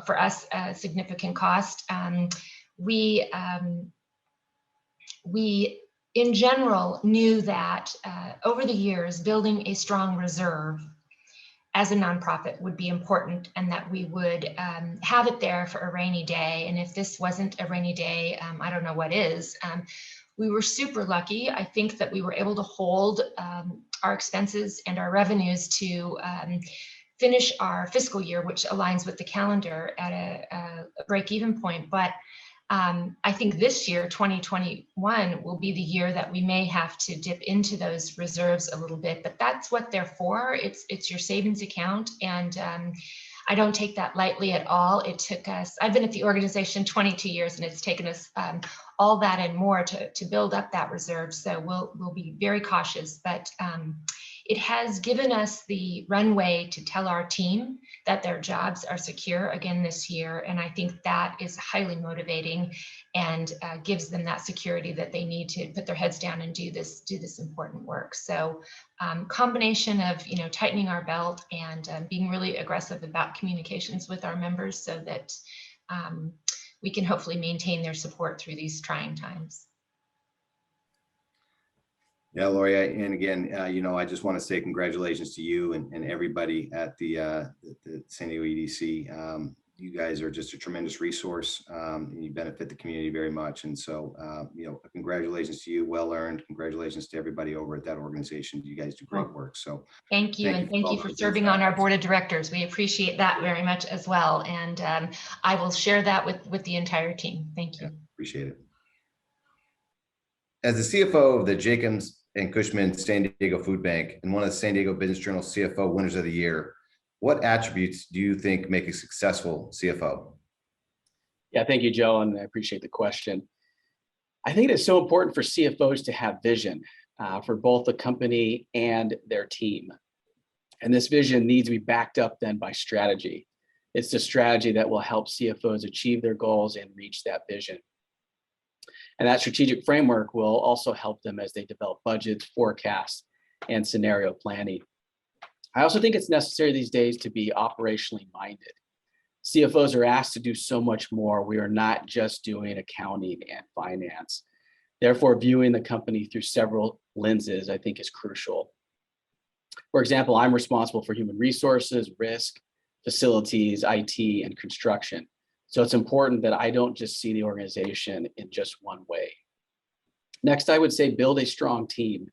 for us, a significant cost. We in general knew that over the years, building a strong reserve as a nonprofit would be important, and that we would have it there for a rainy day. And if this wasn't a rainy day, I don't know what is. We were super lucky. I think that we were able to hold our expenses and our revenues to finish our fiscal year, which aligns with the calendar, at a break-even point. But I think this year, 2021, will be the year that we may have to dip into those reserves a little bit, but that's what they're for. It's your savings account, and I don't take that lightly at all. It took us, I've been at the organization 22 years, and it's taken us all that and more to build up that reserve. So we'll be very cautious, but it has given us the runway to tell our team that their jobs are secure again this year. And I think that is highly motivating and gives them that security that they need to put their heads down and do this important work. So combination of, tightening our belt and being really aggressive about communications with our members so that we can hopefully maintain their support through these trying times. Yeah, Lauree, and again, I just want to say congratulations to you and everybody at the San Diego EDC. You guys are just a tremendous resource, and you benefit the community very much. And so, congratulations to you, well earned. Congratulations to everybody over at that organization. You guys do great work. So thank you, and thank you for serving on our board of directors. We appreciate that very much as well. And I will share that with the entire team. Thank you. Yeah, appreciate it. As the CFO of the Jacobs and Cushman San Diego Food Bank and one of the San Diego Business Journal CFO Winners of the Year, what attributes do you think make a successful CFO? Yeah, thank you, Joe, and I appreciate the question. I think it's so important for CFOs to have vision for both the company and their team. And this vision needs to be backed up then by strategy. It's the strategy that will help CFOs achieve their goals and reach that vision. And that strategic framework will also help them as they develop budgets, forecasts, and scenario planning. I also think it's necessary these days to be operationally minded. CFOs are asked to do so much more. We are not just doing accounting and finance. Therefore, viewing the company through several lenses, I think, is crucial. For example, I'm responsible for human resources, risk, facilities, IT, and construction. So it's important that I don't just see the organization in just one way. Next, I would say build a strong team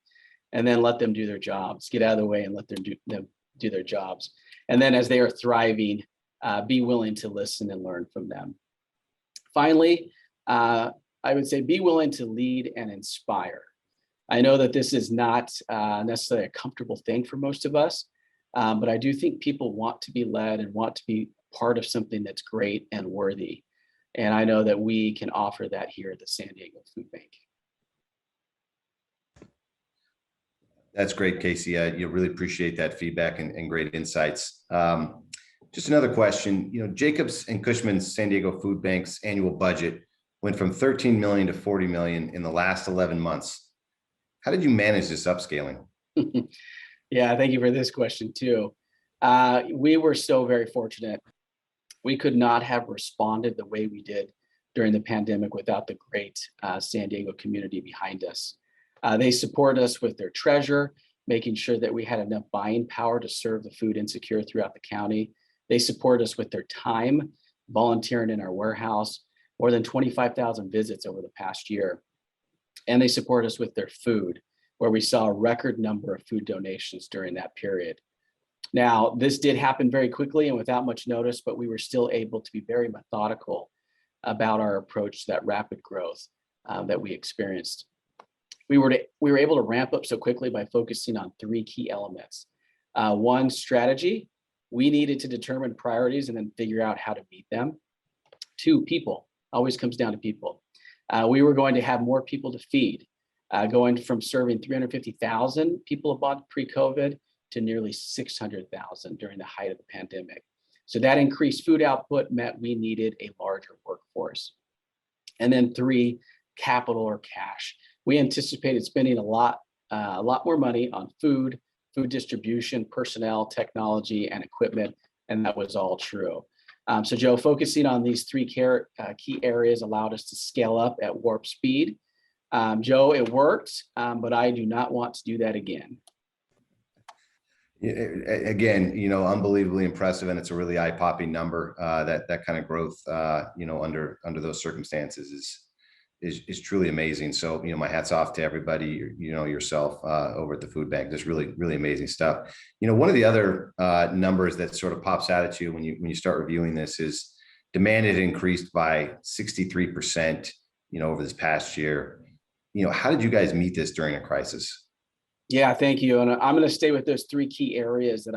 and then let them do their jobs. Get out of the way and let them do their jobs. And then as they are thriving, be willing to listen and learn from them. Finally, I would say be willing to lead and inspire. I know that this is not necessarily a comfortable thing for most of us, but I do think people want to be led and want to be part of something that's great and worthy. And I know that we can offer that here at the San Diego Food Bank. That's great, Casey. You really appreciate that feedback and great insights. Just another question. Jacobs and Cushman's San Diego Food Bank's annual budget went from 13 million to 40 million in the last 11 months. How did you manage this upscaling? Yeah, thank you for this question too. We were so very fortunate. We could not have responded the way we did during the pandemic without the great San Diego community behind us. They support us with their treasure, making sure that we had enough buying power to serve the food insecure throughout the county. They support us with their time, volunteering in our warehouse, more than 25,000 visits over the past year. And they support us with their food, where we saw a record number of food donations during that period. Now, this did happen very quickly and without much notice, but we were still able to be very methodical about our approach to that rapid growth that we experienced. We were able to ramp up so quickly by focusing on three key elements. One, strategy. We needed to determine priorities and then figure out how to meet them. Two, people. Always comes down to people. We were going to have more people to feed, going from serving 350,000 people a month pre-COVID to nearly 600,000 during the height of the pandemic. So that increased food output meant we needed a larger workforce. And then three, capital or cash. We anticipated spending a lot more money on food distribution, personnel, technology, and equipment, and that was all true. So Joe, focusing on these three key areas allowed us to scale up at warp speed. Joe, it worked, but I do not want to do that again. Again, unbelievably impressive, and it's a really eye-popping number. That kind of growth, under those circumstances is truly amazing. So, my hat's off to everybody, yourself over at the food bank. Just really, really amazing stuff. One of the other numbers that sort of pops out at you when you start reviewing this is demand had increased by 63%, over this past year. How did you guys meet this during a crisis? Yeah, thank you. And I'm going to stay with those three key areas that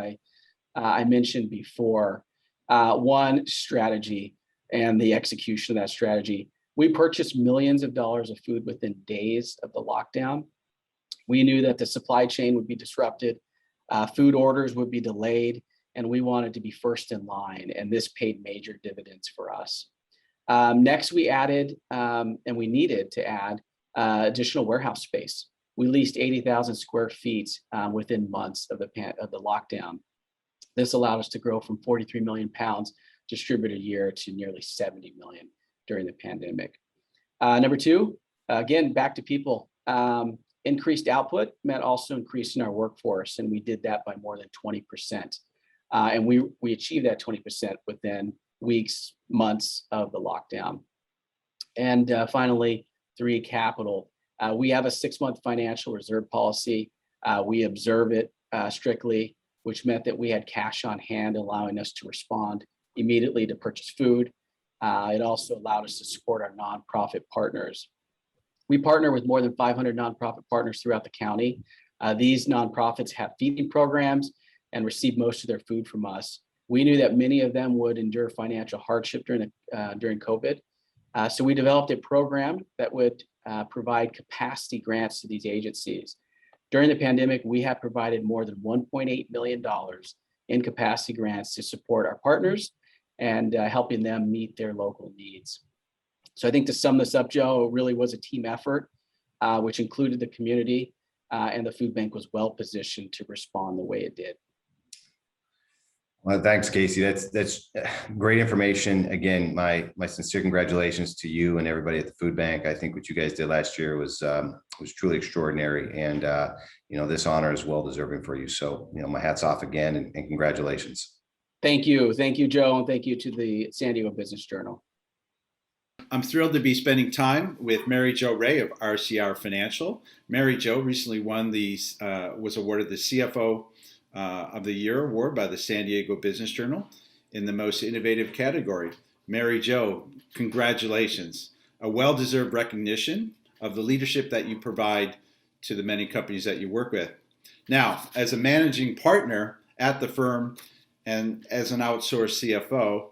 I mentioned before. One, strategy and the execution of that strategy. We purchased millions of dollars of food within days of the lockdown. We knew that the supply chain would be disrupted, food orders would be delayed, and we wanted to be first in line, and this paid major dividends for us. Next, we added, and we needed to add additional warehouse space. We leased 80,000 square feet within months of the lockdown. This allowed us to grow from 43 million pounds distributed a year to nearly 70 million during the pandemic. Number two, again, back to people. Increased output meant also increasing our workforce, and we did that by more than 20%. And we achieved that 20% within weeks, months of the lockdown. And finally, three, capital. We have a 6-month financial reserve policy. We observe it strictly, which meant that we had cash on hand, allowing us to respond immediately to purchase food. It also allowed us to support our nonprofit partners. We partner with more than 500 nonprofit partners throughout the county. These nonprofits have feeding programs and receive most of their food from us. We knew that many of them would endure financial hardship during COVID. So we developed a program that would provide capacity grants to these agencies. During the pandemic, we have provided more than $1.8 million in capacity grants to support our partners and helping them meet their local needs. So I think to sum this up, Joe, it really was a team effort, which included the community, and the food bank was well positioned to respond the way it did. Well, thanks, Casey. That's great information. Again, my sincere congratulations to you and everybody at the food bank. I think what you guys did last year was truly extraordinary, and this honor is well deserving for you. So my hat's off again, and congratulations. Thank you, Joe, and thank you to the San Diego Business Journal. I'm thrilled to be spending time with Mary Jo Ray of RCR Financial. Mary Jo recently was awarded the CFO of the Year award by the San Diego Business Journal in the most innovative category. Mary Jo, congratulations. A well-deserved recognition of the leadership that you provide to the many companies that you work with. Now, as a managing partner at the firm and as an outsourced CFO,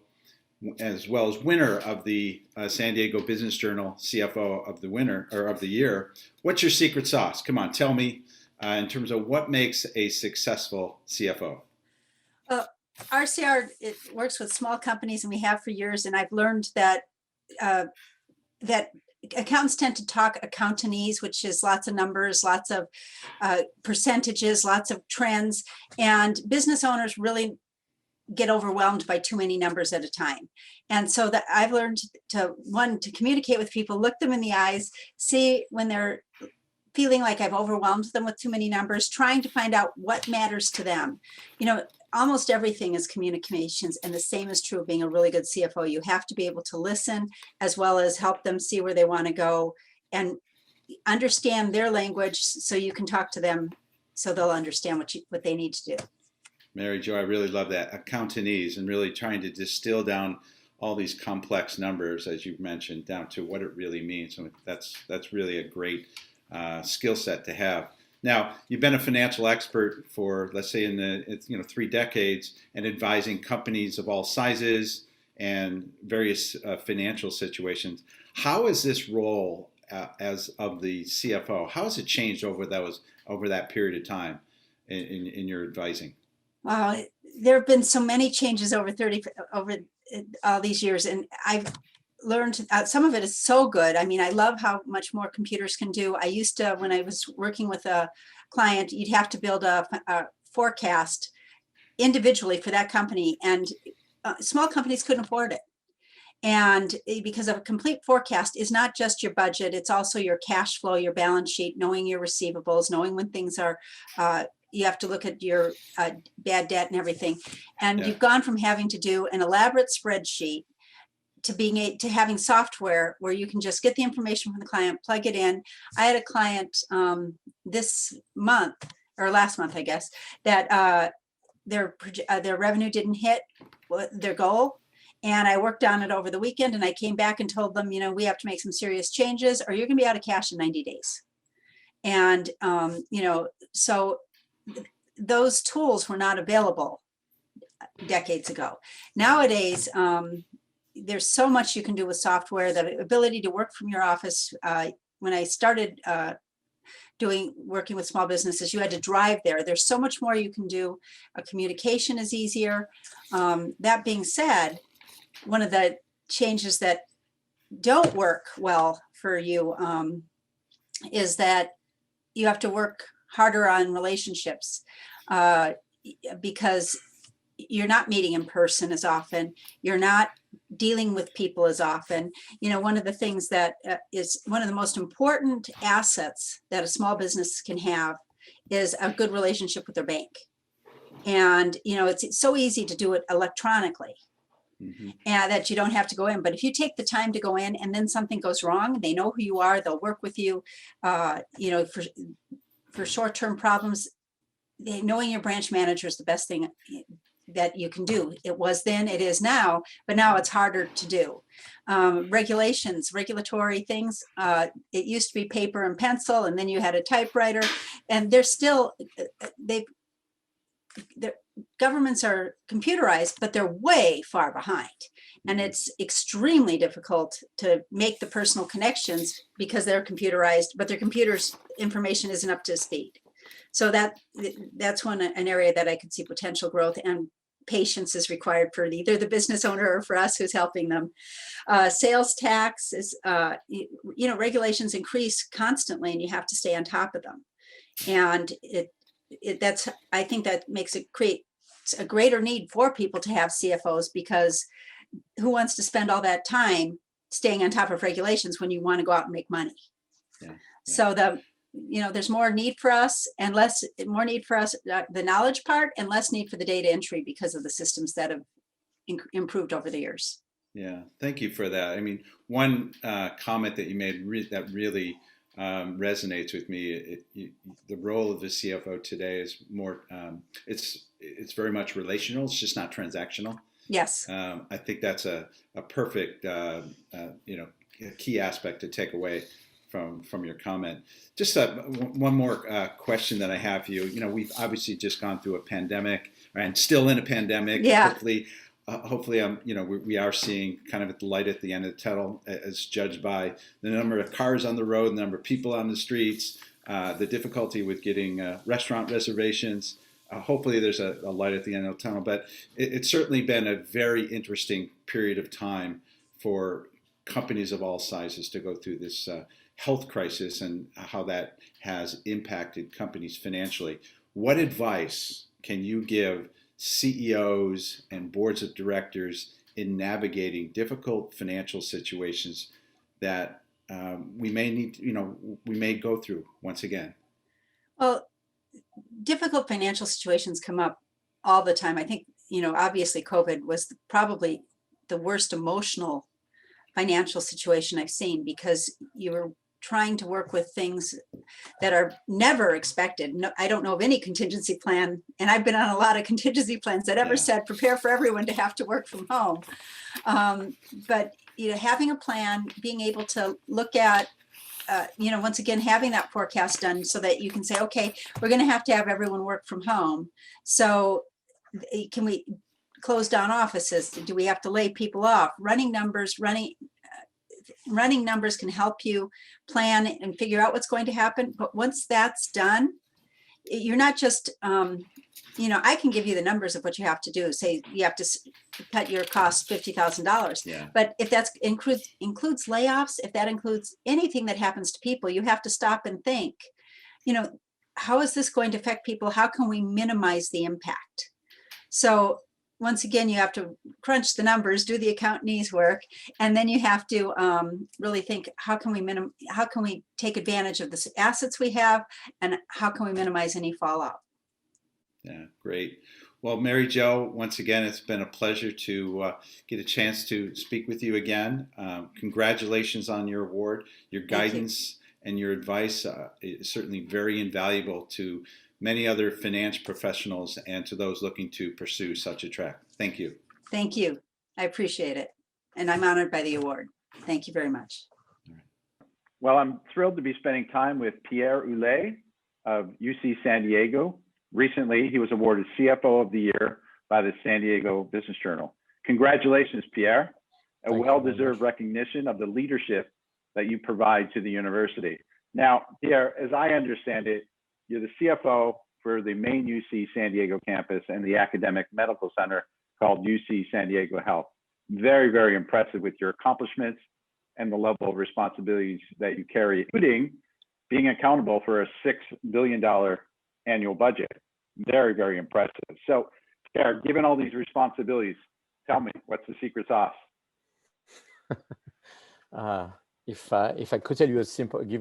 as well as winner of the San Diego Business Journal CFO of the Year, what's your secret sauce? Come on, tell me in terms of what makes a successful CFO? RCR, it works with small companies, and we have for years. And I've learned that that accountants tend to talk accountanese, which is lots of numbers, lots of percentages, lots of trends, and business owners really get overwhelmed by too many numbers at a time. And so that I've learned to communicate with people, look them in the eyes, see when they're feeling like I've overwhelmed them with too many numbers, trying to find out what matters to them. You know, almost everything is communications, and the same is true of being a really good CFO. You have to be able to listen as well as help them see where they want to go and understand their language so you can talk to them so they'll understand what they need to do. Mary Jo, I really love that, accountanese, and really trying to distill down all these complex numbers, as you mentioned, down to what it really means. And that's really a great skill set to have. Now, you've been a financial expert for, let's say, in the 3 decades, and advising companies of all sizes and various financial situations. How is this role as of the CFO? How has it changed over that period of time in your advising? There have been so many changes over all these years, and I've learned some of it is so good. I mean, I love how much more computers can do. I used to, when I was working with a client, you'd have to build a forecast individually for that company, and small companies couldn't afford it. And because of a complete forecast is not just your budget, it's also your cash flow, your balance sheet, knowing your receivables, knowing when things are, you have to look at your bad debt and everything. And you've gone from having to do an elaborate spreadsheet to having software where you can just get the information from the client, plug it in. I had a client this month, or last month, I guess, that their revenue didn't hit their goal. And I worked on it over the weekend, and I came back and told them, we have to make some serious changes or you're going to be out of cash in 90 days. And, so those tools were not available decades ago. Nowadays, there's so much you can do with software, the ability to work from your office. When I started working with small businesses, you had to drive there. There's so much more you can do. Communication is easier. That being said, one of the changes that don't work well for you is that you have to work harder on relationships because you're not meeting in person as often. You're not dealing with people as often. One of the things that is one of the most important assets that a small business can have is a good relationship with their bank. And, it's so easy to do it electronically. Mm-hmm. And that you don't have to go in. But if you take the time to go in and then something goes wrong, they know who you are, they'll work with you, for short-term problems. Knowing your branch manager is the best thing that you can do. It was then, it is now, but now it's harder to do. Regulatory things, it used to be paper and pencil, and then you had a typewriter, and governments are computerized, but they're way far behind. And it's extremely difficult to make the personal connections because they're computerized, but their computer's information isn't up to speed. So that's an area that I could see potential growth, and patience is required for either the business owner or for us who's helping them. Sales tax is, regulations increase constantly, and you have to stay on top of them. And I think that creates a greater need for people to have CFOs, because who wants to spend all that time staying on top of regulations when you want to go out and make money? Yeah. So there's more need for us, and more need for us, the knowledge part, and less need for the data entry because of the systems that have improved over the years. Yeah, thank you for that. I mean, one comment that you made that really resonates with me. The role of the CFO today is more, it's very much relational. It's just not transactional. Yes. I think that's a perfect, key aspect to take away from your comment. Just one more question that I have for you. We've obviously just gone through a pandemic, and still in a pandemic. Yeah. Hopefully, we are seeing kind of the light at the end of the tunnel, as judged by the number of cars on the road, the number of people on the streets, the difficulty with getting restaurant reservations. Hopefully there's a light at the end of the tunnel, but it's certainly been a very interesting period of time for companies of all sizes to go through this health crisis and how that has impacted companies financially. What advice can you give CEOs and boards of directors in navigating difficult financial situations that we may need, we may go through once again? Well, difficult financial situations come up all the time. I think, obviously COVID was probably the worst emotional financial situation I've seen, because you were trying to work with things that are never expected. No, I don't know of any contingency plan, and I've been on a lot of contingency plans that ever said prepare for everyone to have to work from home. But having a plan, being able to look at, once again, having that forecast done so that you can say, okay, we're going to have everyone work from home. So can we close down offices? Do we have to lay people off? Running numbers can help you plan and figure out what's going to happen. But once that's done, you're not just, I can give you the numbers of what you have to do. Say you have to cut your costs $50,000. Yeah. But if that includes layoffs, if that includes anything that happens to people, you have to stop and think, how is this going to affect people? How can we minimize the impact? So once again, you have to crunch the numbers, do the accountant's work, and then you have to really think, how can we take advantage of the assets we have, and how can we minimize any fallout? Yeah, great. Well, Mary Jo, once again, it's been a pleasure to get a chance to speak with you again. Congratulations on your award. Your guidance and your advice is certainly very invaluable to many other finance professionals and to those looking to pursue such a track. Thank you. Thank you. I appreciate it. And I'm honored by the award. Thank you very much. Well, I'm thrilled to be spending time with Pierre Ouillet of UC San Diego. Recently, he was awarded CFO of the Year by the San Diego Business Journal. Congratulations, Pierre. A well-deserved recognition of the leadership that you provide to the university. Now, Pierre, as I understand it, you're the CFO for the main UC San Diego campus and the academic medical center called UC San Diego Health. Very, very impressive with your accomplishments and the level of responsibilities that you carry, including being accountable for a $6 billion annual budget. Very, very impressive. So, Pierre, given all these responsibilities, tell me, what's the secret sauce? If I could give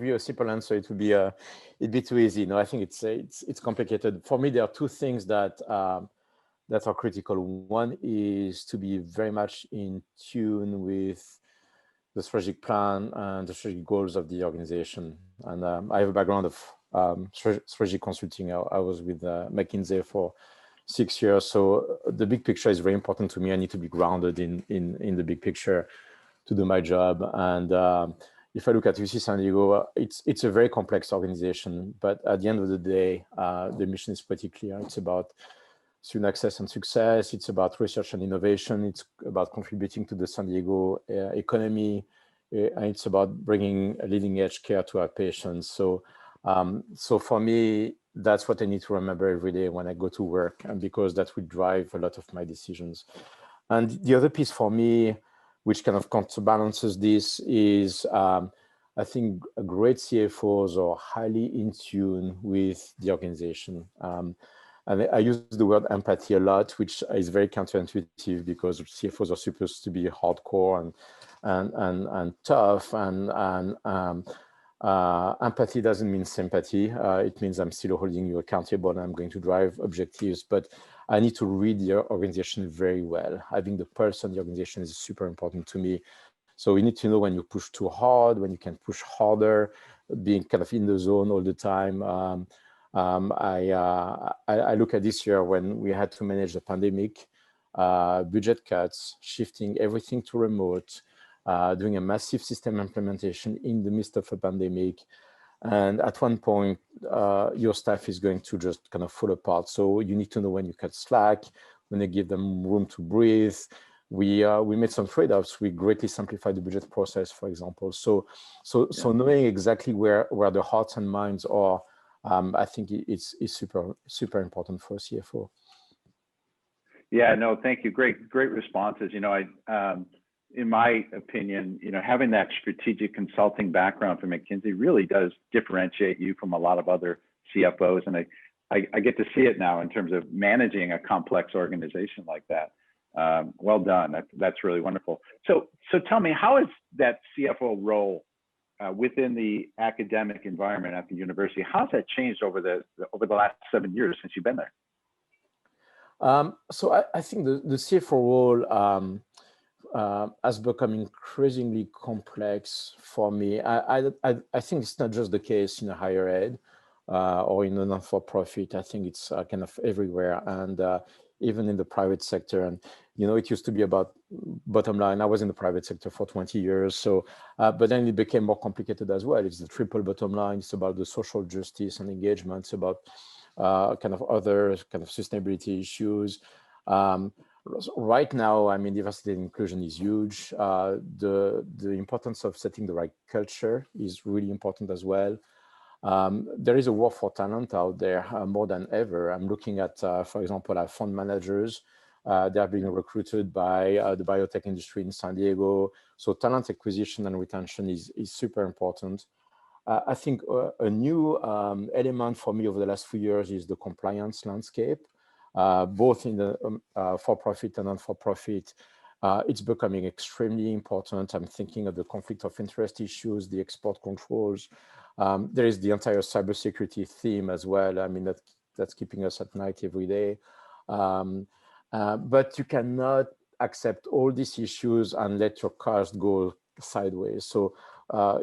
you a simple answer, it would be it'd be too easy. No, I think it's complicated. For me, there are two things that are critical. One is to be very much in tune with the strategic plan and the strategic goals of the organization. And I have a background of strategic consulting. I was with McKinsey for 6 years. So the big picture is very important to me. I need to be grounded in the big picture to do my job. And if I look at UC San Diego, it's a very complex organization, but at the end of the day, the mission is pretty clear. It's about student access and success. It's about research and innovation. It's about contributing to the San Diego economy. And it's about bringing leading edge care to our patients. So for me, that's what I need to remember every day when I go to work, and because that will drive a lot of my decisions. And the other piece for me, which kind of counterbalances this, is I think great CFOs are highly in tune with the organization. And I use the word empathy a lot, which is very counterintuitive because CFOs are supposed to be hardcore and tough. And empathy doesn't mean sympathy. It means I'm still holding you accountable and I'm going to drive objectives. But I need to read the organization very well. Having the pulse on the organization is super important to me. So we need to know when you push too hard, when you can push harder, being kind of in the zone all the time. I look at this year when we had to manage the pandemic, budget cuts, shifting everything to remote, doing a massive system implementation in the midst of a pandemic. And at one point, your staff is going to just kind of fall apart. So you need to know when you cut slack, when you give them room to breathe, we made some trade-offs. We greatly simplified the budget process, for example. So knowing exactly where the hearts and minds are, I think it's super important for a CFO. Yeah, no, thank you. Great responses. You know, in my opinion, you know, having that strategic consulting background from McKinsey really does differentiate you from a lot of other CFOs. And I get to see it now in terms of managing a complex organization like that. Well done. That's really wonderful. So tell me, how is that CFO role within the academic environment at the university? How's that changed over the last 7 years since you've been there? So I think the CFO role has become increasingly complex for me. I think it's not just the case in higher ed or in a non-for-profit. I think it's kind of everywhere, and even in the private sector. And you know, it used to be about bottom line. I was in the private sector for 20 years, so but then it became more complicated as well. It's the triple bottom line. It's about the social justice and engagement. It's about kind of other kind of sustainability issues. Right now, I mean, diversity and inclusion is huge. The importance of setting the right culture is really important as well. There is a war for talent out there more than ever. I'm looking at, for example, our fund managers. They are being recruited by the biotech industry in San Diego. So talent acquisition and retention is super important. I think a new element for me over the last few years is the compliance landscape, both in the for-profit and non-for-profit. It's becoming extremely important. I'm thinking of the conflict of interest issues, the export controls. There is the entire cybersecurity theme as well. I mean, that's keeping us at night every day. But you cannot accept all these issues and let your cost go sideways. So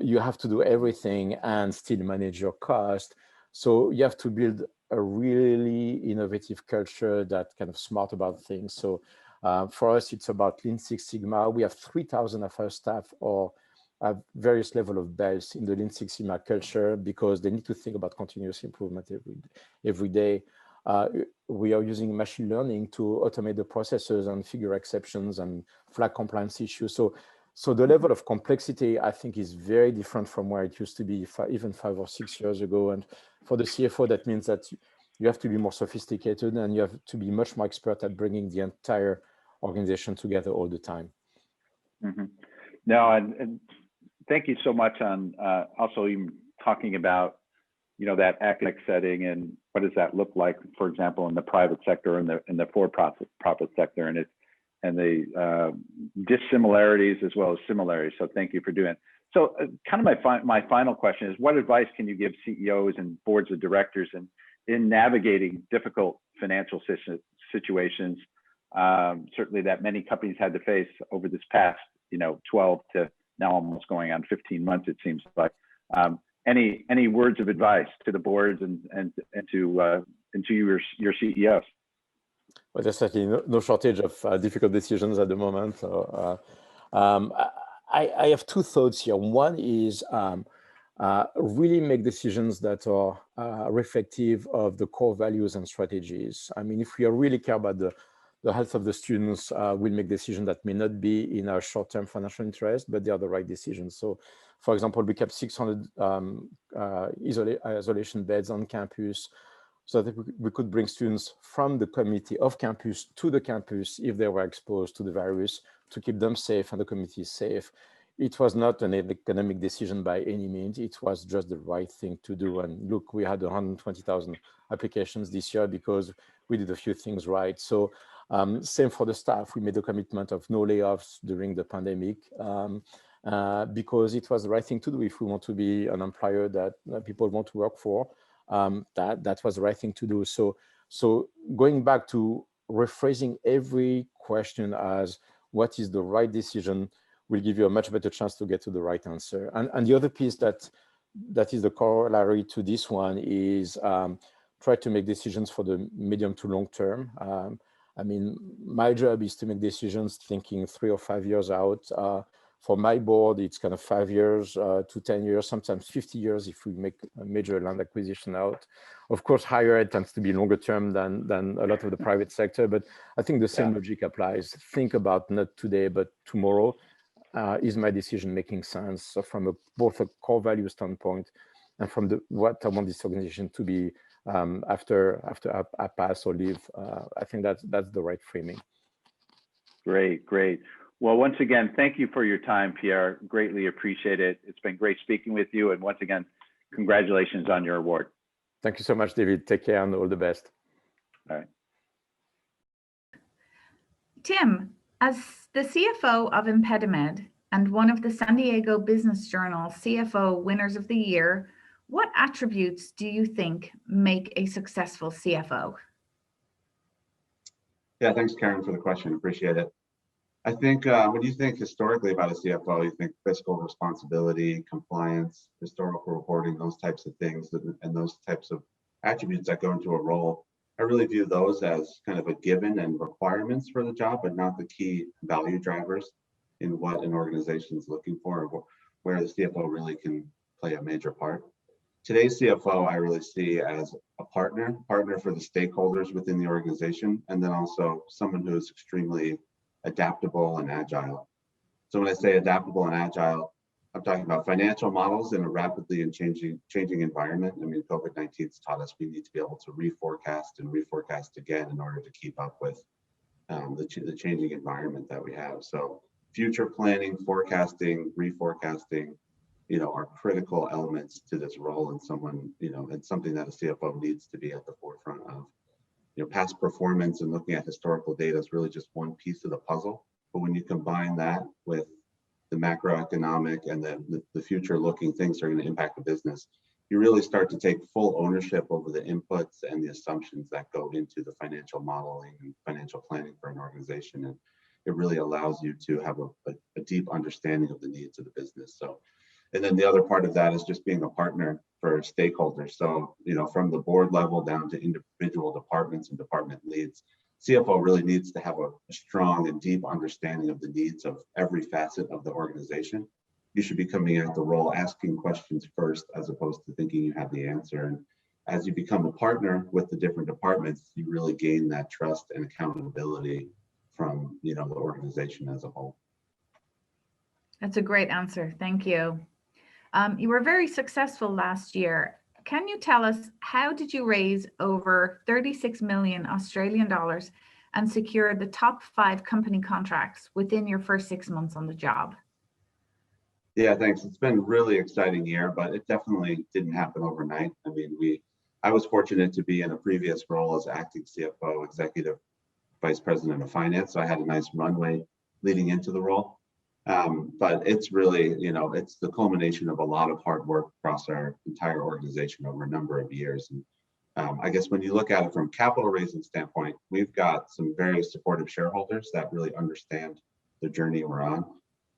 you have to do everything and still manage your cost. So you have to build a really innovative culture that's kind of smart about things. So for us, it's about Lean Six Sigma. We have 3,000 of our staff or have various level of bells in the Lean Six Sigma culture because they need to think about continuous improvement every day. We are using machine learning to automate the processes and figure exceptions and flag compliance issues. So the level of complexity, I think, is very different from where it used to be even 5 or 6 years ago. And for the CFO, that means that you have to be more sophisticated and you have to be much more expert at bringing the entire organization together all the time. Mm-hmm. No, and thank you so much on also even talking about, you know, that academic setting and what does that look like, for example, in the private sector and the for-profit sector, and the dissimilarities as well as similarities. So thank you for doing it. So kind of my final question is, what advice can you give CEOs and boards of directors in navigating difficult financial situations, certainly that many companies had to face over this past, 12 to now almost going on 15 months, it seems like. Any words of advice to the boards and to your CEOs? Well, there's certainly no shortage of difficult decisions at the moment. So I have two thoughts here. One is really make decisions that are reflective of the core values and strategies. I mean, if we really care about the health of the students, we'll make decisions that may not be in our short-term financial interest, but they are the right decisions. So, for example, we kept 600 isolation beds on campus so that we could bring students from the community of campus to the campus if they were exposed to the virus, to keep them safe and the community safe. It was not an economic decision by any means. It was just the right thing to do. And look, we had 120,000 applications this year because we did a few things right. So same for the staff. We made a commitment of no layoffs during the pandemic because it was the right thing to do. If we want to be an employer that people want to work for, that was the right thing to do. So going back to rephrasing every question as what is the right decision will give you a much better chance to get to the right answer. And the other piece that is the corollary to this one is try to make decisions for the medium to long term. I mean, my job is to make decisions thinking 3 or 5 years out. For my board, it's kind of 5 years to 10 years, sometimes 50 years if we make a major land acquisition out. Of course, higher ed tends to be longer term than a lot of the private sector, but I think the same logic applies. Think about not today, but tomorrow. Is my decision making sense? So from both a core value standpoint and from what I want this organization to be after I pass or leave, I think that's the right framing. Great, great. Well, once again, thank you for your time, Pierre. Greatly appreciate it. It's been great speaking with you. And once again, congratulations on your award. Thank you so much, David. Take care and all the best. All right. Tim, as the CFO of ImpediMed and one of the San Diego Business Journal CFO Winners of the Year, what attributes do you think make a successful CFO? Yeah, thanks, Karen, for the question. Appreciate it. I think when you think historically about a CFO, you think fiscal responsibility, compliance, historical reporting, those types of things, and those types of attributes that go into a role. I really view those as kind of a given and requirements for the job, but not the key value drivers in what an organization is looking for, or where the CFO really can play a major part. Today's CFO, I really see as a partner for the stakeholders within the organization, and then also someone who is extremely adaptable and agile. So when I say adaptable and agile, I'm talking about financial models in a rapidly and changing environment. I mean, COVID-19's taught us we need to be able to reforecast and reforecast again in order to keep up with the changing environment that we have. So future planning, forecasting, reforecasting, are critical elements to this role, and and something that a CFO needs to be at the forefront of. Past performance and looking at historical data is really just one piece of the puzzle. But when you combine that with the macroeconomic and the future looking things that are going to impact the business, you really start to take full ownership over the inputs and the assumptions that go into the financial modeling and financial planning for an organization. And it really allows you to have a deep understanding of the needs of the business. And then the other part of that is just being a partner for stakeholders. So, from the board level down to individual departments and department leads, CFO really needs to have a strong and deep understanding of the needs of every facet of the organization. You should be coming at the role asking questions first, as opposed to thinking you have the answer. And as you become a partner with the different departments, you really gain that trust and accountability from, the organization as a whole. That's a great answer. Thank you. You were very successful last year. Can you tell us, how did you raise over 36 million Australian dollars and secure the top 5 company contracts within your first 6 months on the job? Yeah, thanks. It's been a really exciting year, but it definitely didn't happen overnight. I mean, I was fortunate to be in a previous role as acting CFO, executive vice president of finance. So I had a nice runway leading into the role. But it's really, it's the culmination of a lot of hard work across our entire organization over a number of years. And I guess when you look at it from capital raising standpoint, we've got some very supportive shareholders that really understand the journey we're on.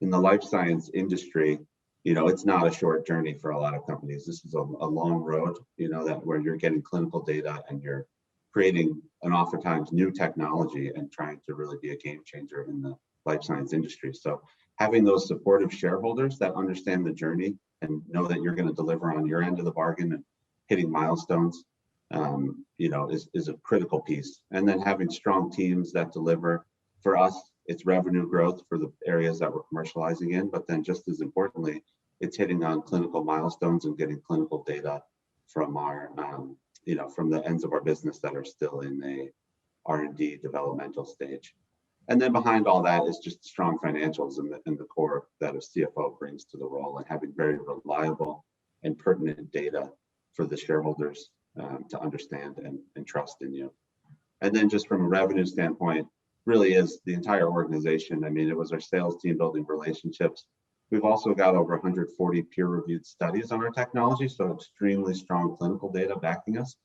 In the life science industry, it's not a short journey for a lot of companies. This is a long road, where you're getting clinical data and you're creating an oftentimes new technology and trying to really be a game changer in the life science industry. So having those supportive shareholders that understand the journey and know that you're going to deliver on your end of the bargain and hitting milestones, is a critical piece. And then having strong teams that deliver. For us, it's revenue growth for the areas that we're commercializing in, but then just as importantly, it's hitting on clinical milestones and getting clinical data from our, from the ends of our business that are still in a R&D developmental stage. And then behind all that is just strong financials in the core that a CFO brings to the role, and having very reliable and pertinent data for the shareholders to understand and trust in you. And then just from a revenue standpoint, really is the entire organization. I mean, it was our sales team building relationships. We've also got over 140 peer-reviewed studies on our technology, so extremely strong clinical data backing us.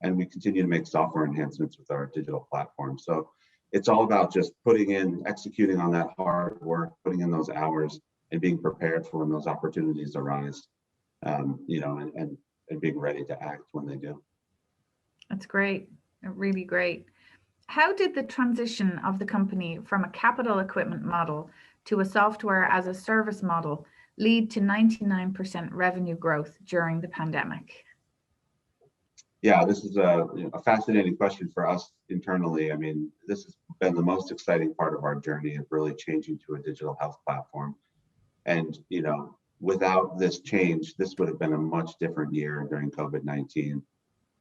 And we continue to make software enhancements with our digital platform. So it's all about just executing on that hard work, putting in those hours, and being prepared for when those opportunities arise, and being ready to act when they do. That's great, really great. How did the transition of the company from a capital equipment model to a software as a service model lead to 99% revenue growth during the pandemic? Yeah, this is a fascinating question for us internally. I mean, this has been the most exciting part of our journey of really changing to a digital health platform. And, without this change, this would have been a much different year during COVID-19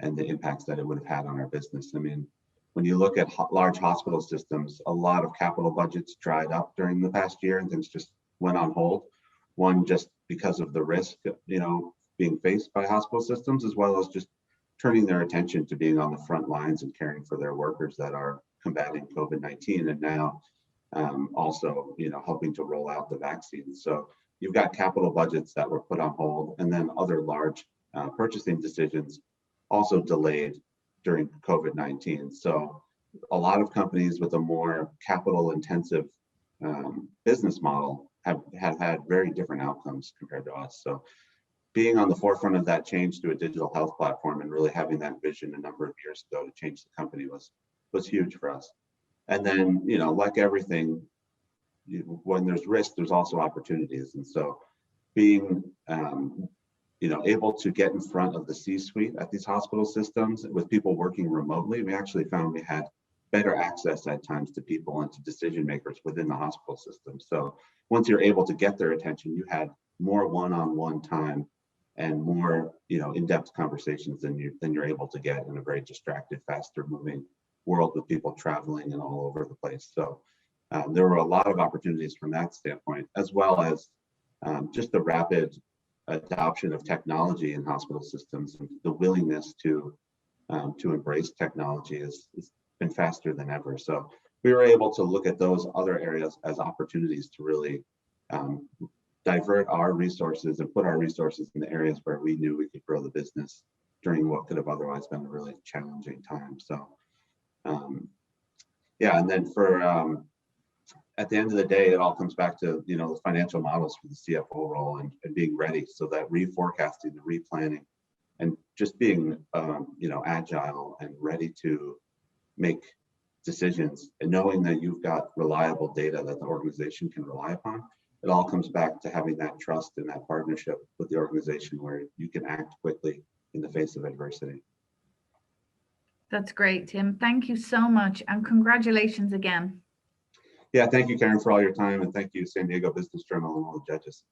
and the impacts that it would have had on our business. I mean, when you look at large hospital systems, a lot of capital budgets dried up during the past year and things just went on hold. One, just because of the risk, being faced by hospital systems, as well as just turning their attention to being on the front lines and caring for their workers that are combating COVID-19, and now also, helping to roll out the vaccines. So you've got capital budgets that were put on hold, and then other large purchasing decisions also delayed during COVID-19. So a lot of companies with a more capital intensive business model have had very different outcomes compared to us. So being on the forefront of that change to a digital health platform and really having that vision a number of years ago to change the company was huge for us. And then, like everything, when there's risk, there's also opportunities. And so being, able to get in front of the C-suite at these hospital systems with people working remotely, we actually found we had better access at times to people and to decision makers within the hospital system. So once you're able to get their attention, you had more one-on-one time and more, in-depth conversations than you're able to get in a very distracted, faster moving world with people traveling and all over the place. So there were a lot of opportunities from that standpoint, as well as just the rapid adoption of technology in hospital systems. And the willingness to embrace technology has been faster than ever. So we were able to look at those other areas as opportunities to really divert our resources and put our resources in the areas where we knew we could grow the business during what could have otherwise been a really challenging time. So and then for at the end of the day, it all comes back to the financial models for the CFO role and being ready. So that reforecasting, the replanning, and just being agile and ready to make decisions, and knowing that you've got reliable data that the organization can rely upon. It all comes back to having that trust and that partnership with the organization where you can act quickly in the face of adversity. That's great, Tim. Thank you so much, and congratulations again. Yeah, thank you, Karen, for all your time, and thank you, San Diego Business Journal, and all the judges.